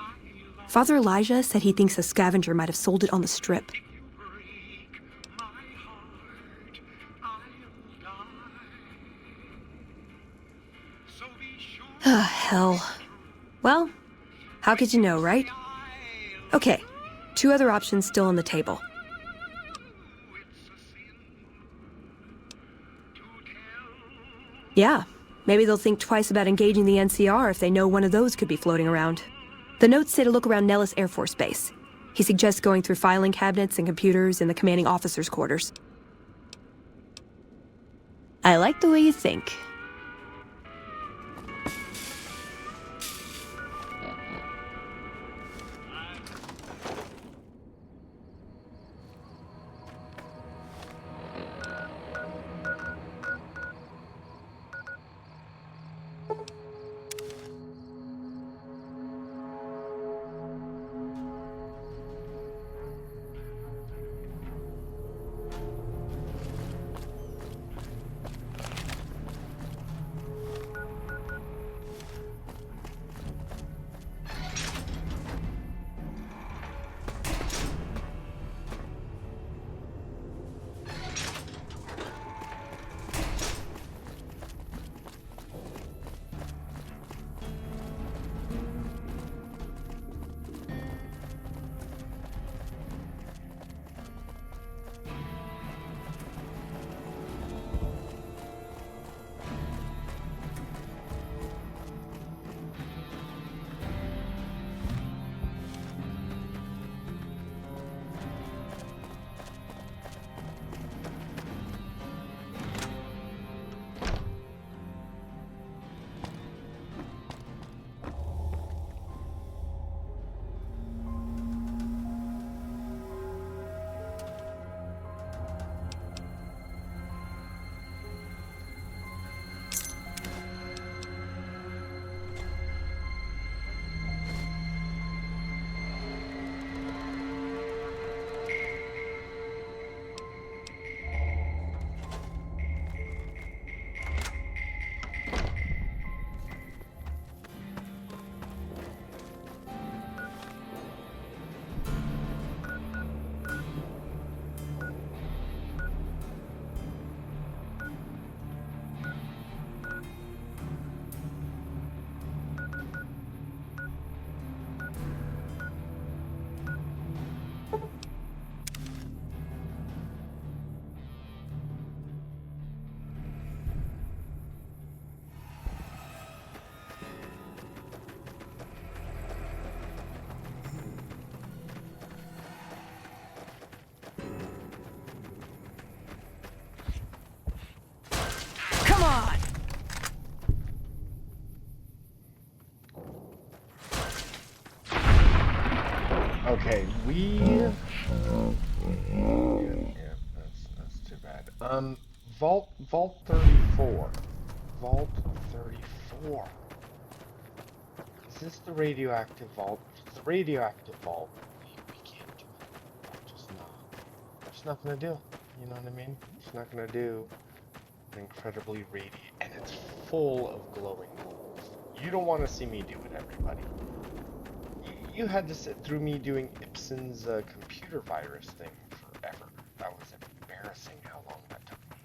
Father Elijah said he thinks a scavenger might have sold it on the strip. Hell. Well, how could you know, right? Okay, 2 other options still on the table. Yeah, maybe they'll think twice about engaging the NCR if they know one of those could be floating around. The notes say to look around Nellis Air Force Base. He suggests going through filing cabinets and computers in the commanding officer's quarters. I like the way you think. Okay, yeah, that's too bad. Vault 34. Vault 34. Is this the radioactive vault? If it's the radioactive vault, we can't do it. Just not gonna do. You know what I mean? Just not gonna do incredibly radiant, and it's full of glowing holes. You don't want to see me do it, everybody. You had to sit through me doing Ibsen's computer virus thing forever. That was embarrassing how long that took me.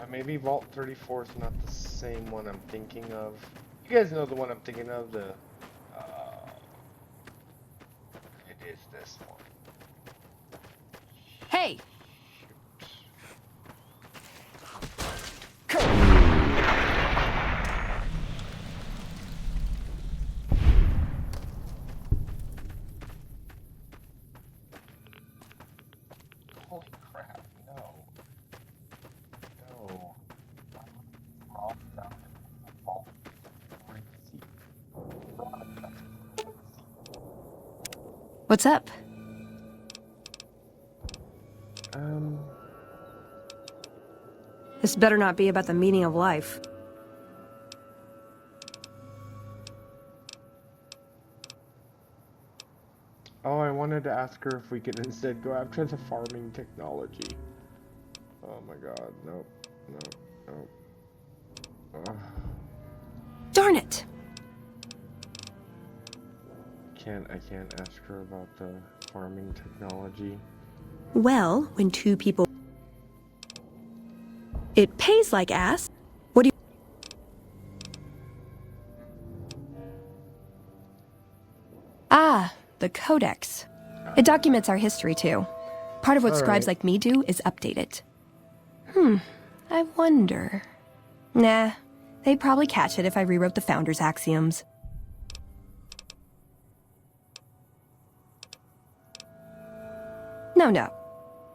Maybe Vault 34 is not the same one I'm thinking of. You guys know the one I'm thinking of, it is this one. Hey! Holy crap, no. No. What's up? This better not be about the meaning of life. Oh, I wanted to ask her if we could instead go after the farming technology. Oh my god, nope, nope, nope. Darn it! I can't ask her about the farming technology. Well, when two people... It pays like ass. What do you... Ah, the Codex. It documents our history, too. Part of what scribes like me do is update it. I wonder... Nah, they'd probably catch it if I rewrote the Founder's Axioms. No.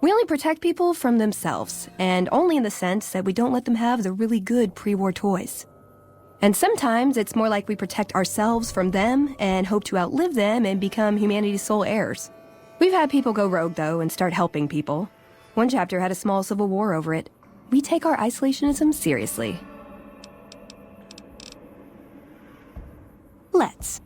We only protect people from themselves, and only in the sense that we don't let them have the really good pre-war toys. And sometimes it's more like we protect ourselves from them and hope to outlive them and become humanity's sole heirs. We've had people go rogue, though, and start helping people. One chapter had a small civil war over it. We take our isolationism seriously. Let's.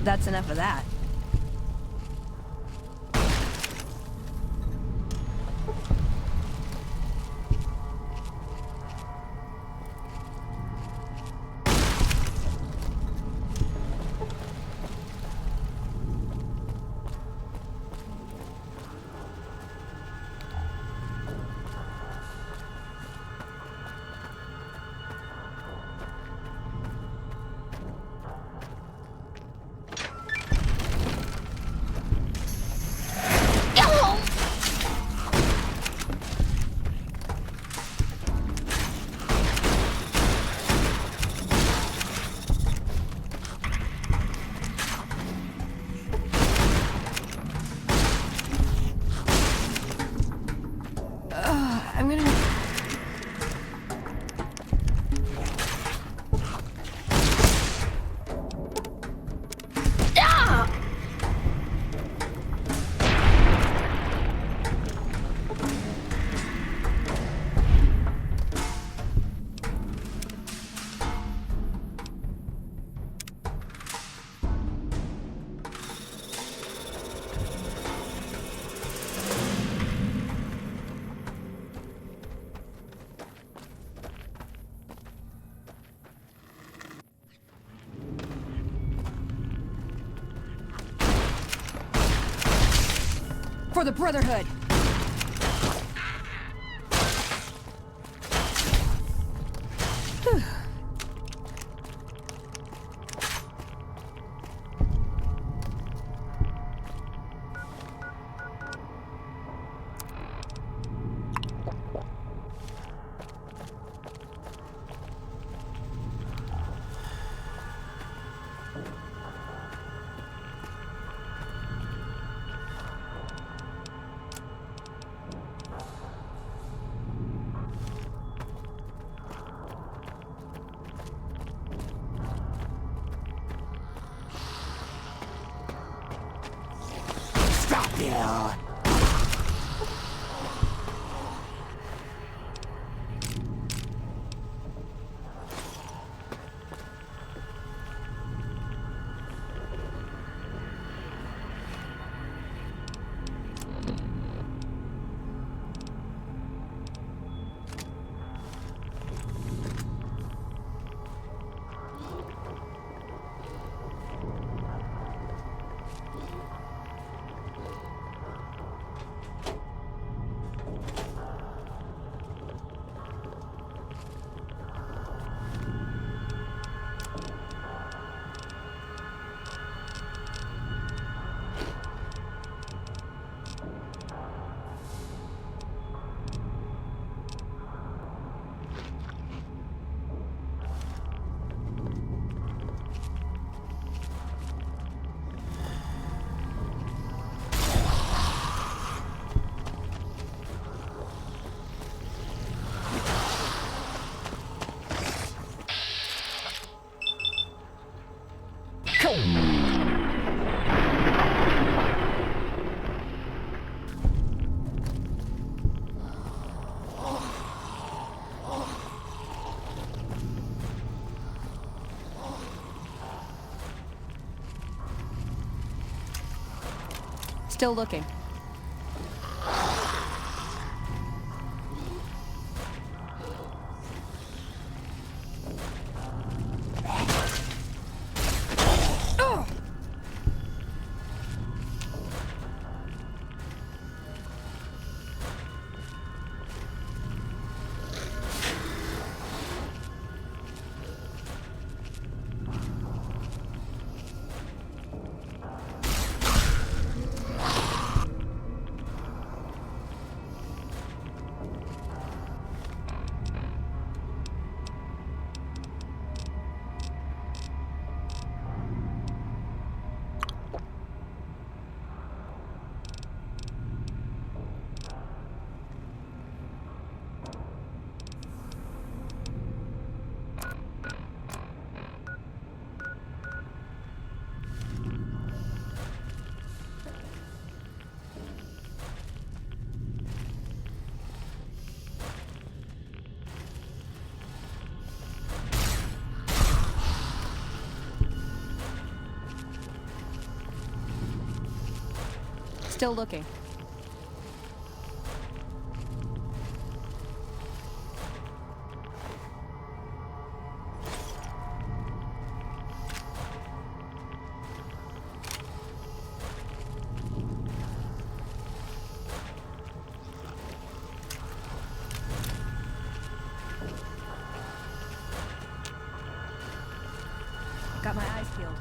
That's enough of that. For the Brotherhood! Steel. Still looking. Still looking. Got my eyes peeled.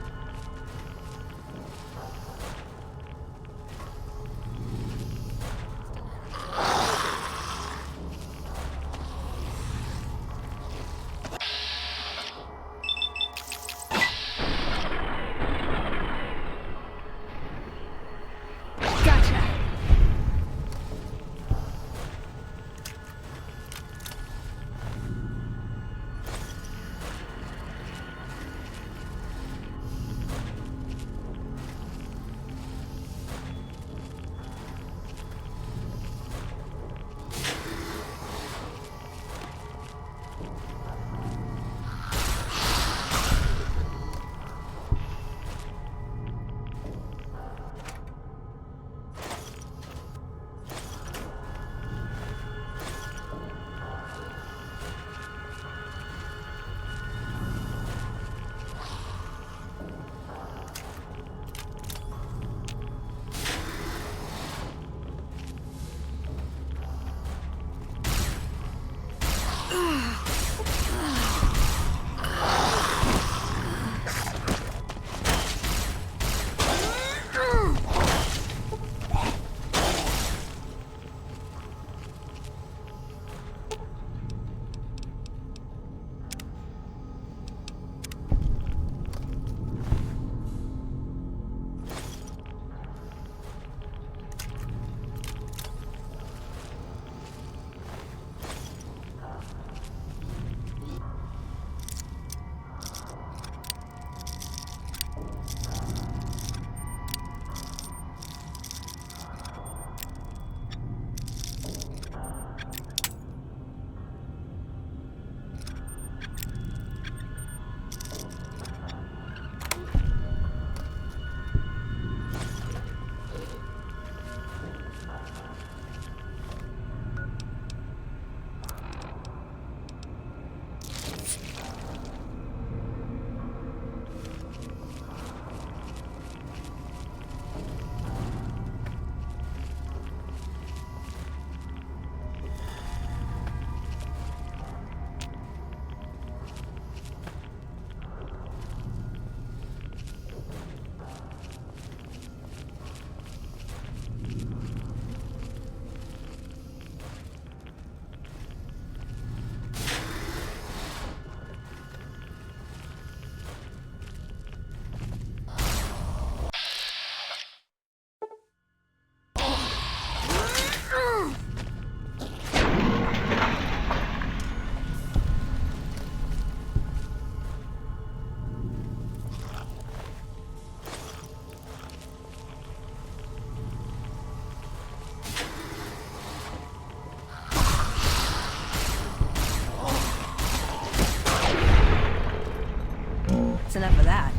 that.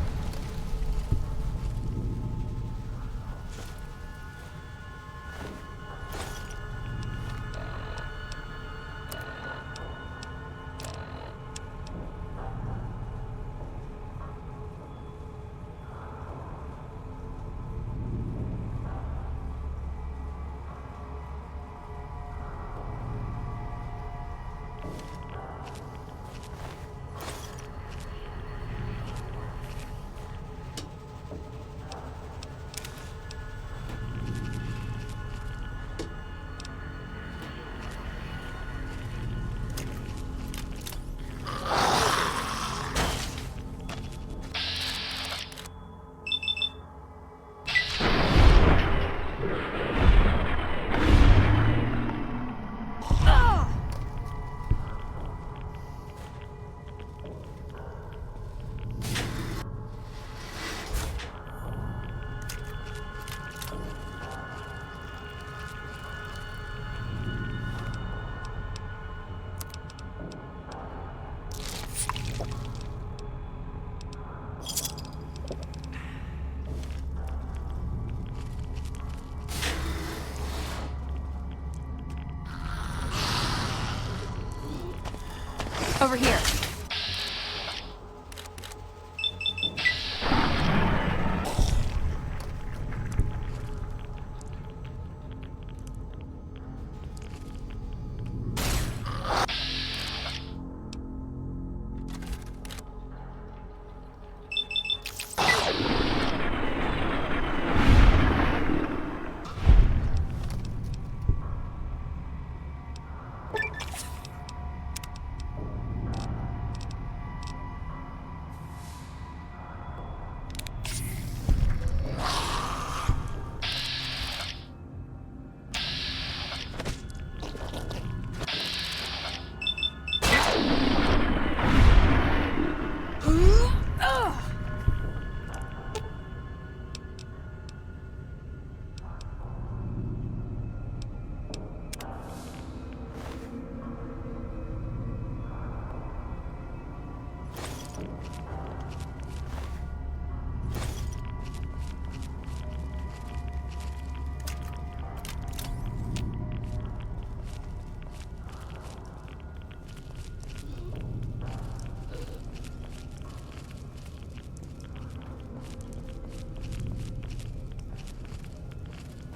Over here.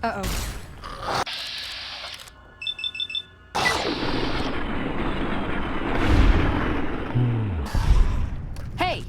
Uh-oh. Hey!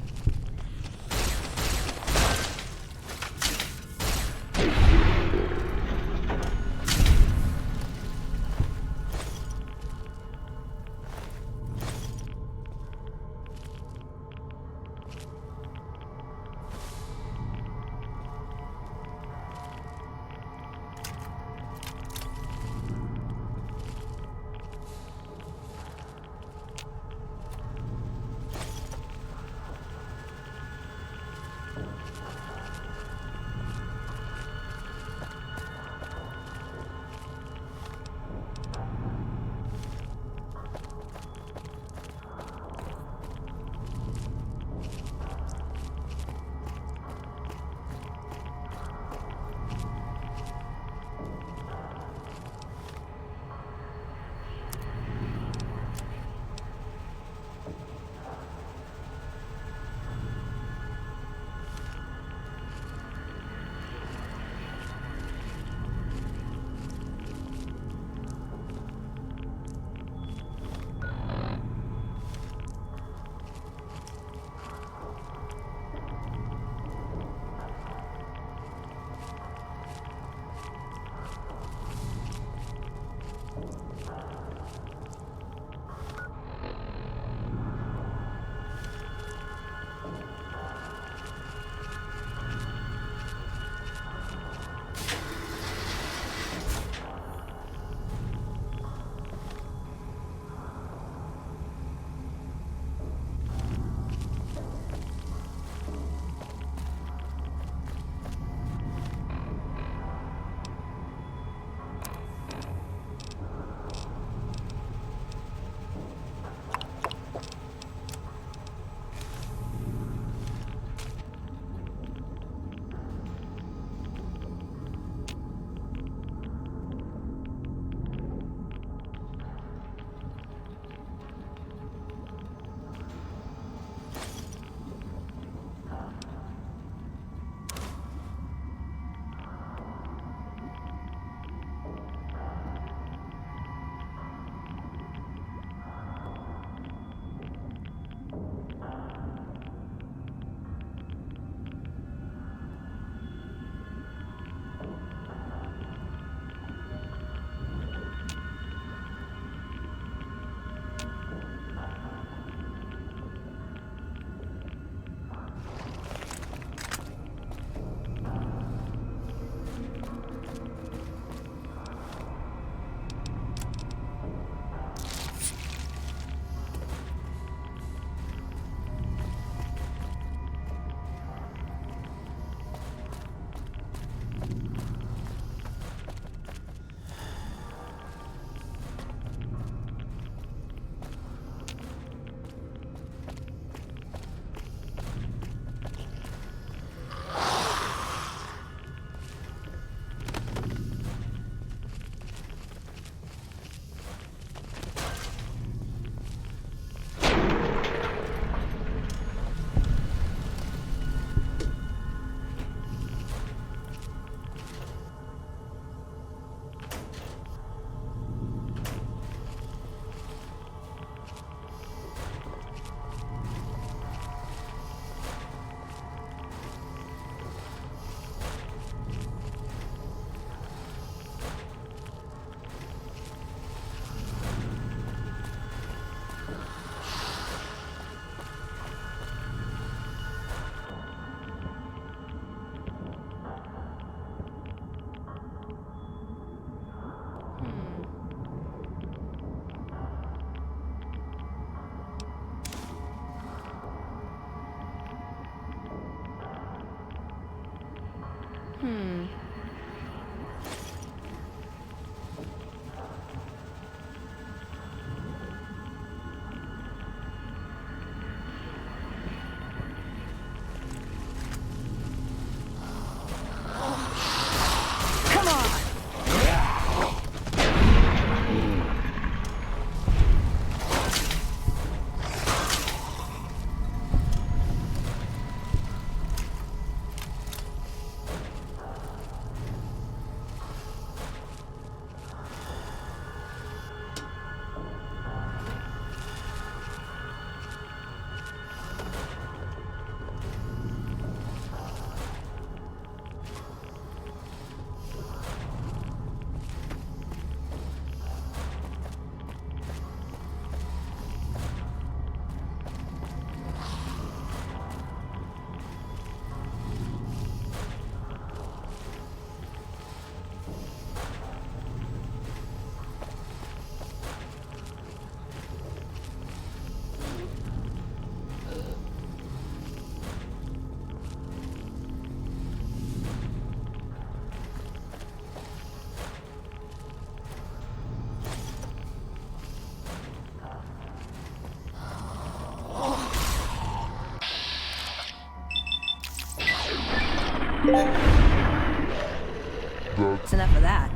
That's enough of that.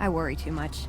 I worry too much.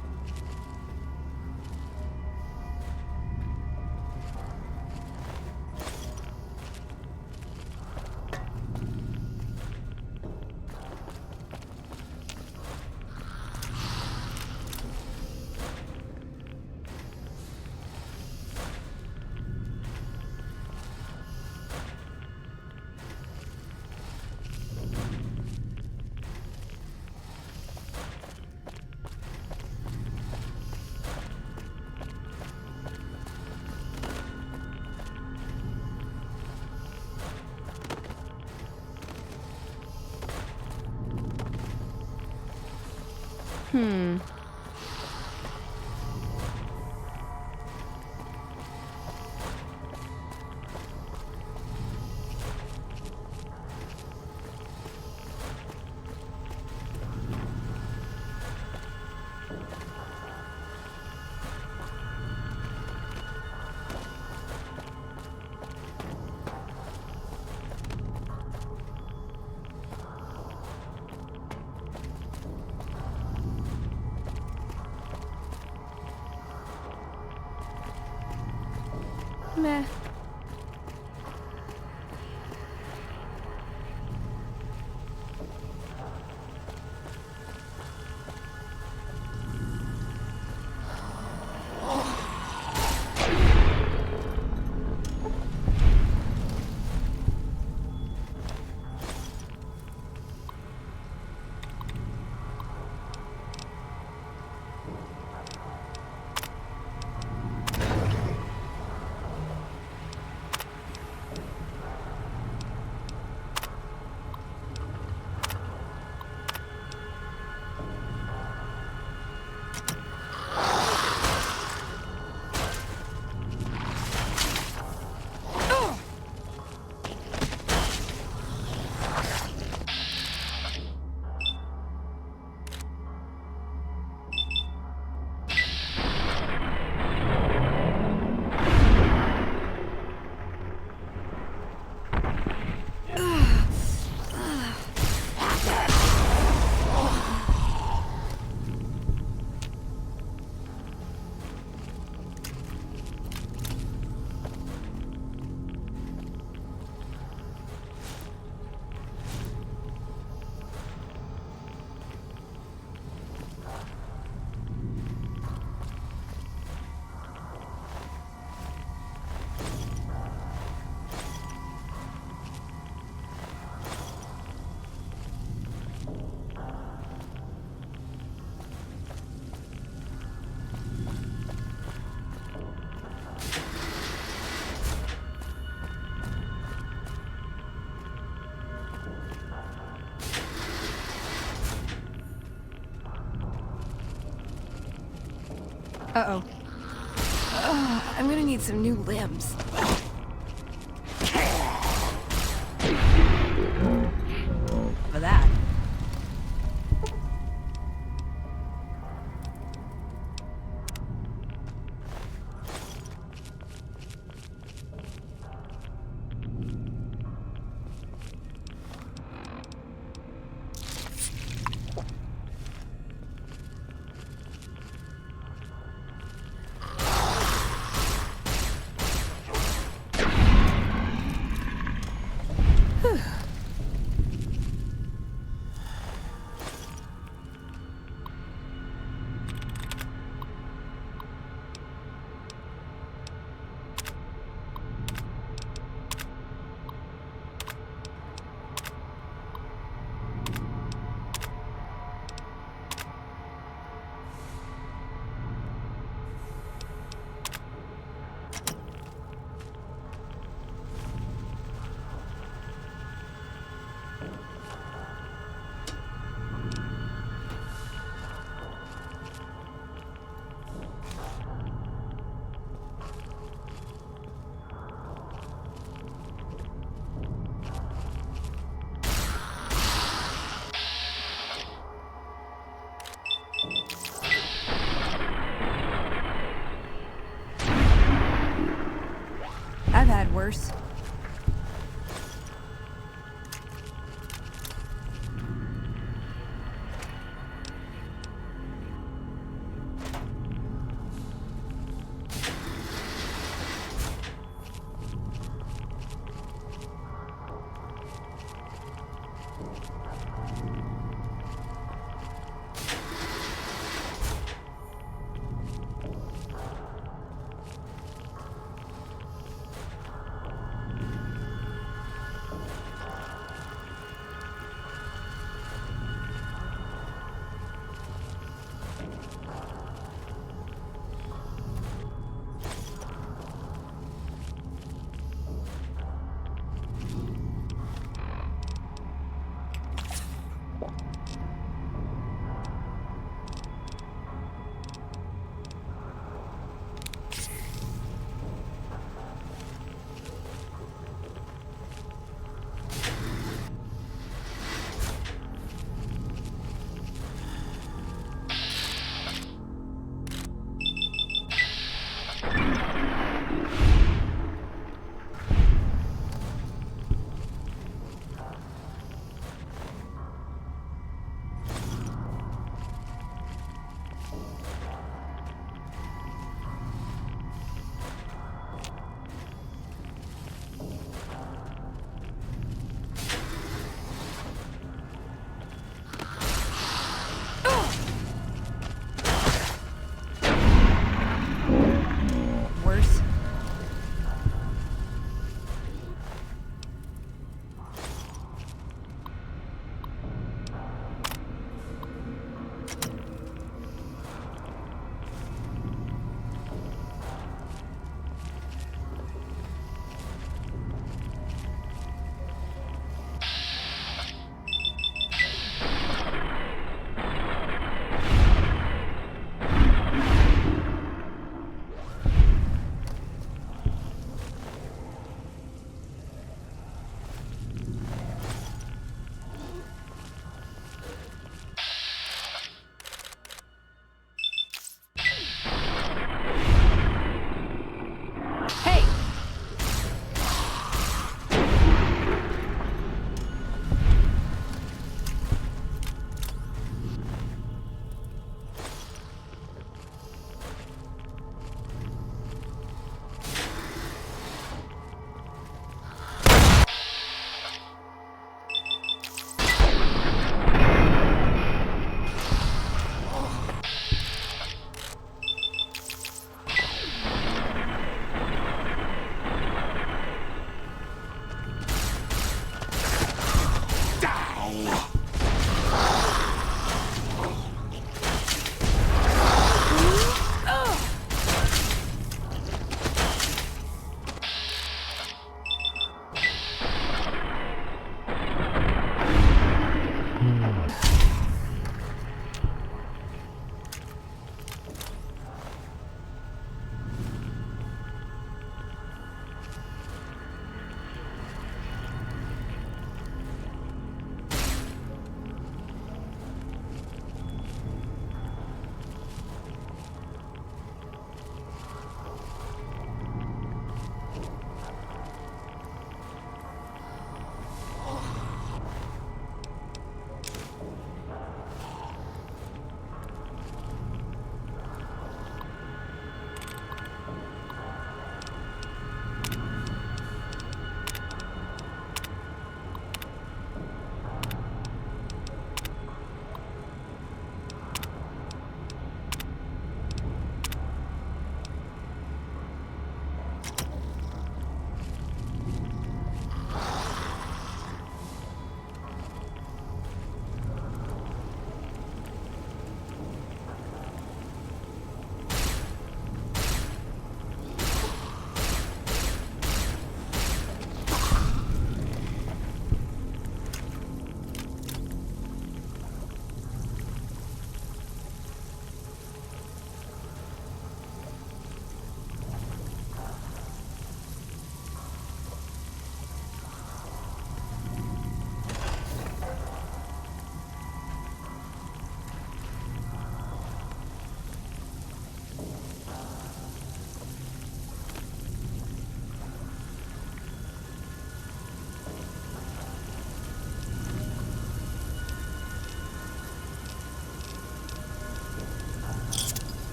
Meh. Uh-oh. I'm gonna need some new limbs. For that. I've had worse.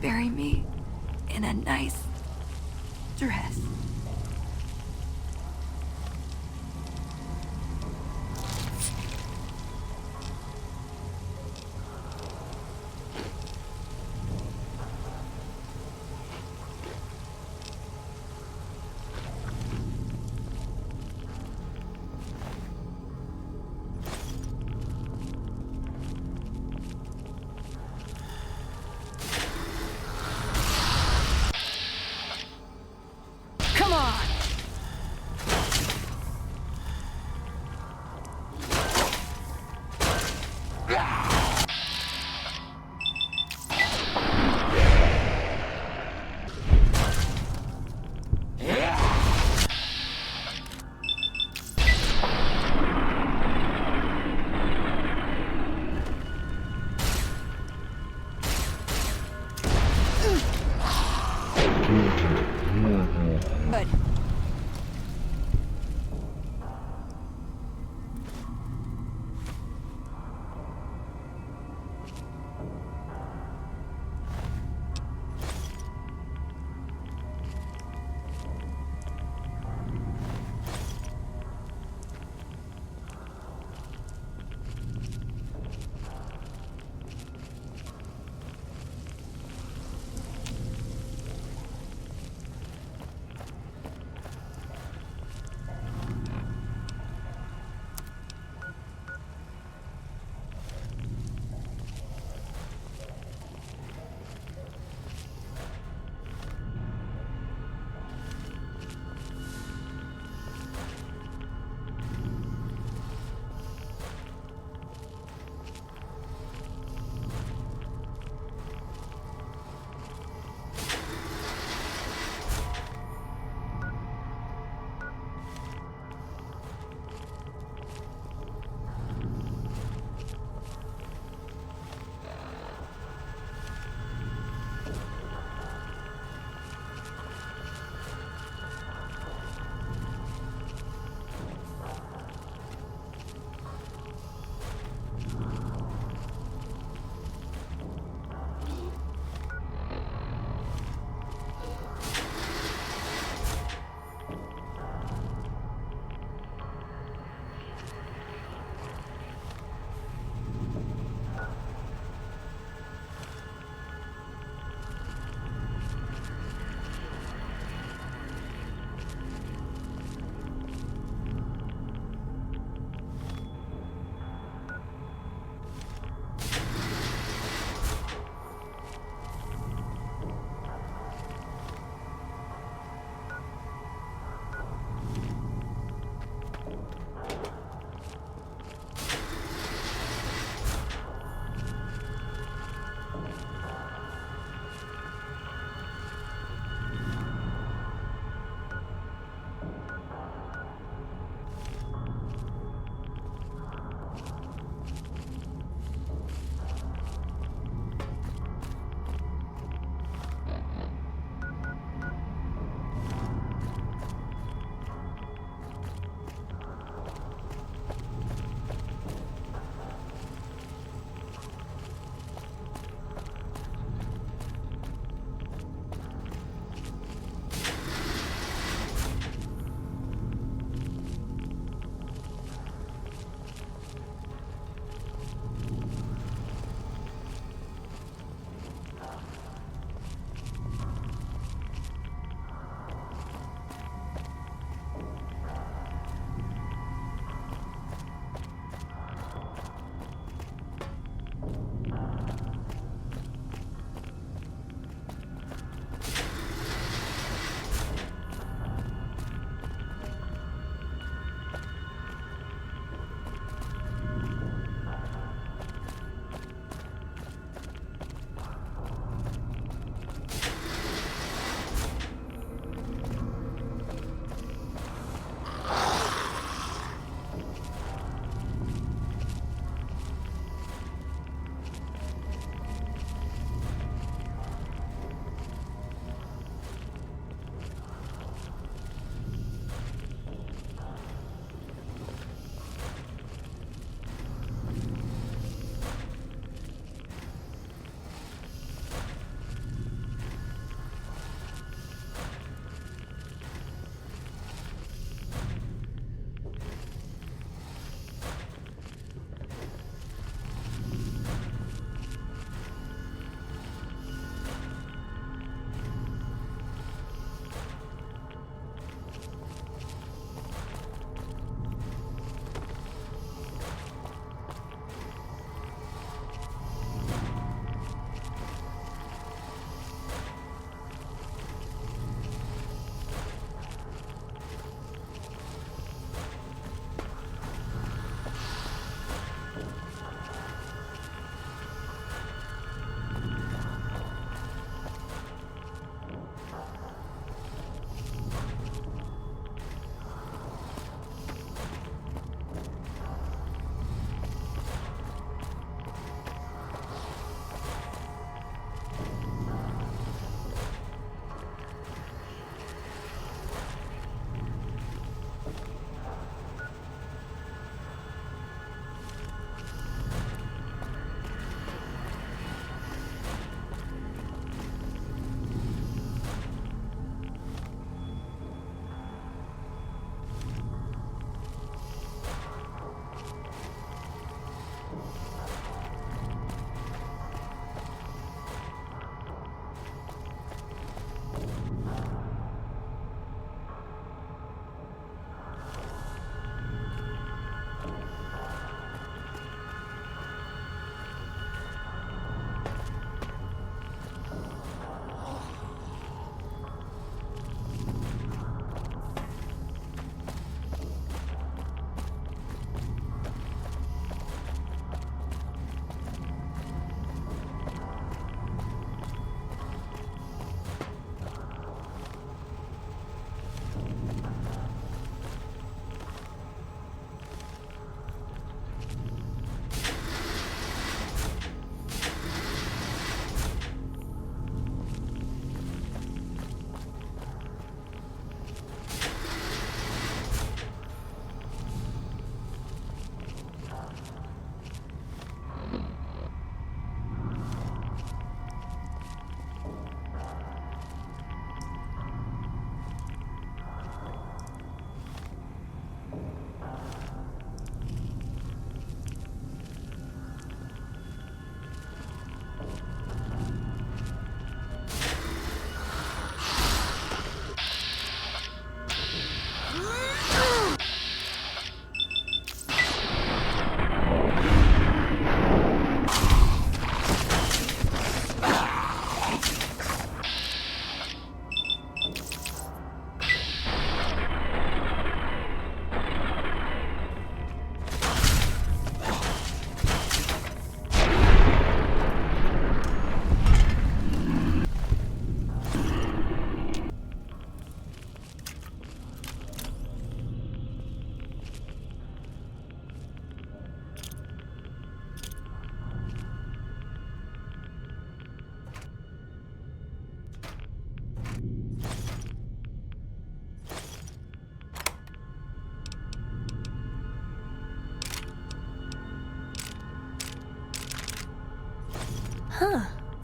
bury me in a nice dress. Come on! Good.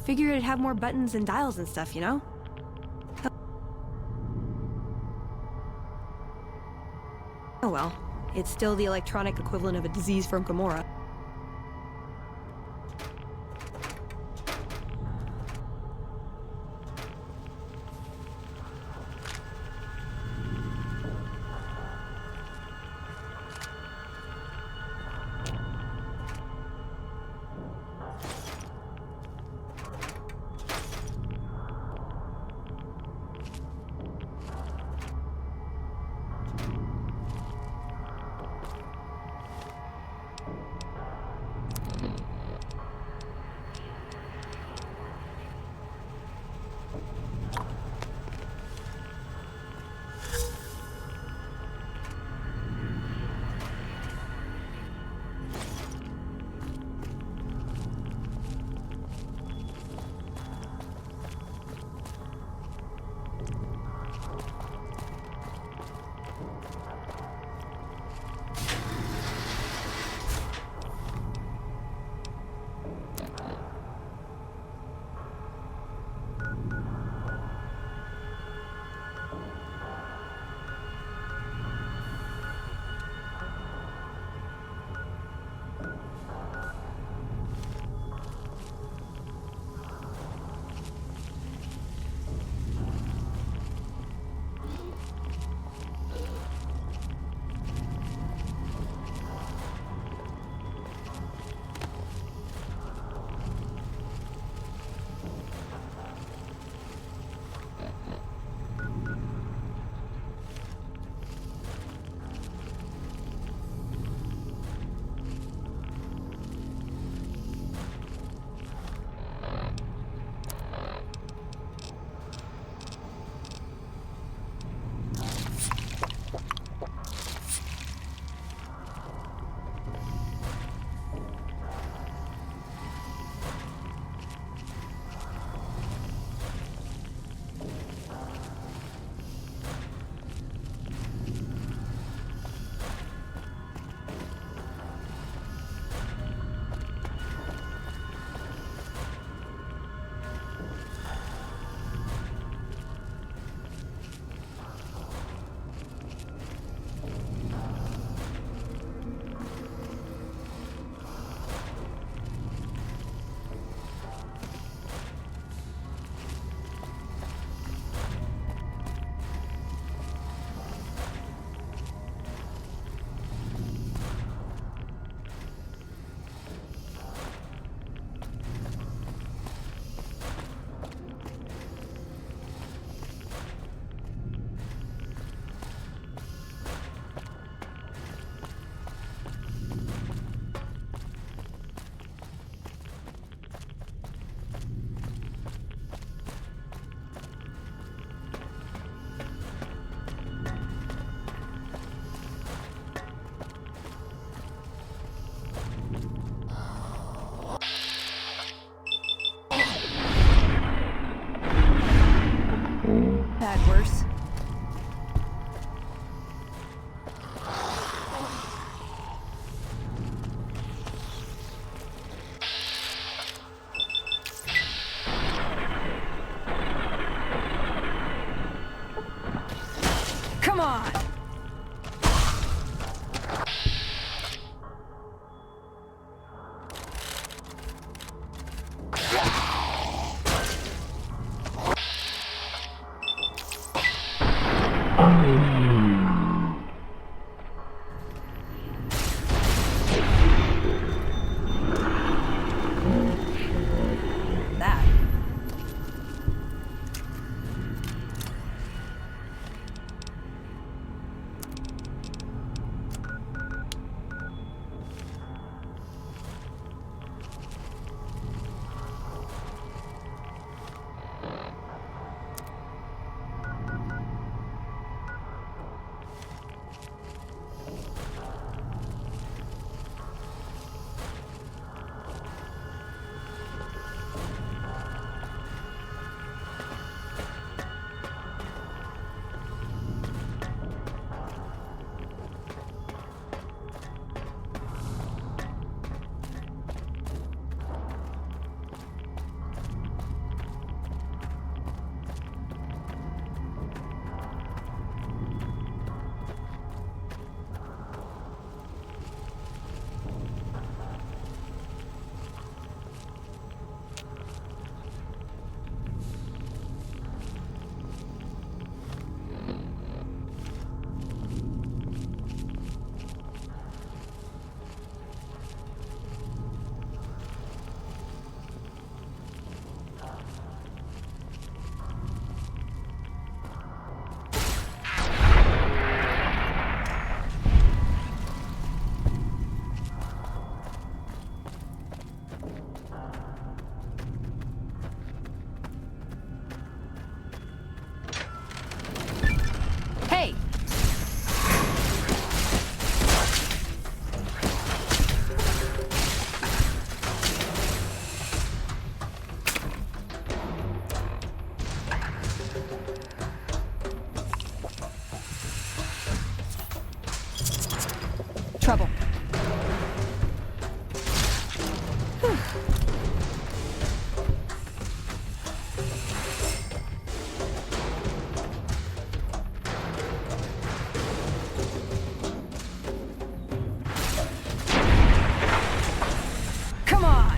Figured it'd have more buttons and dials and stuff, you know? Oh well, it's still the electronic equivalent of a disease from Gamora. Bad worse. Come on! Trouble. Come on!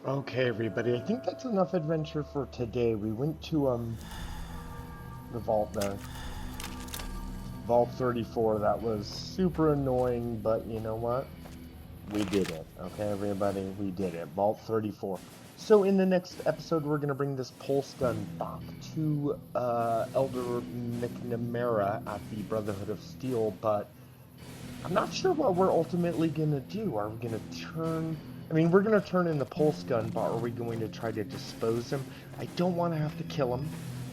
Okay, everybody, I think that's enough adventure for today. We went to, the Vault 34. That was super annoying, but you know what? We did it. Okay, everybody, we did it. Vault 34. So in the next episode, we're going to bring this pulse gun back to, Elder McNamara at the Brotherhood of Steel, but I'm not sure what we're ultimately going to do. Are we going to turn... I mean, we're going to turn in the pulse gun, but are we going to try to dispose him? I don't want to have to kill him.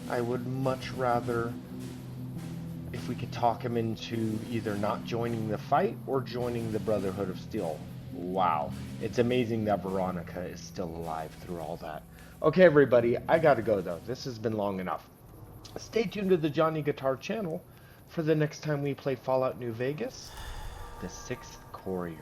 I would much rather if we could talk him into either not joining the fight or joining the Brotherhood of Steel. Wow. It's amazing that Veronica is still alive through all that. Okay, everybody, I gotta go, though. This has been long enough. Stay tuned to the Johnny Guitar channel for the next time we play Fallout New Vegas, the Sixth Courier.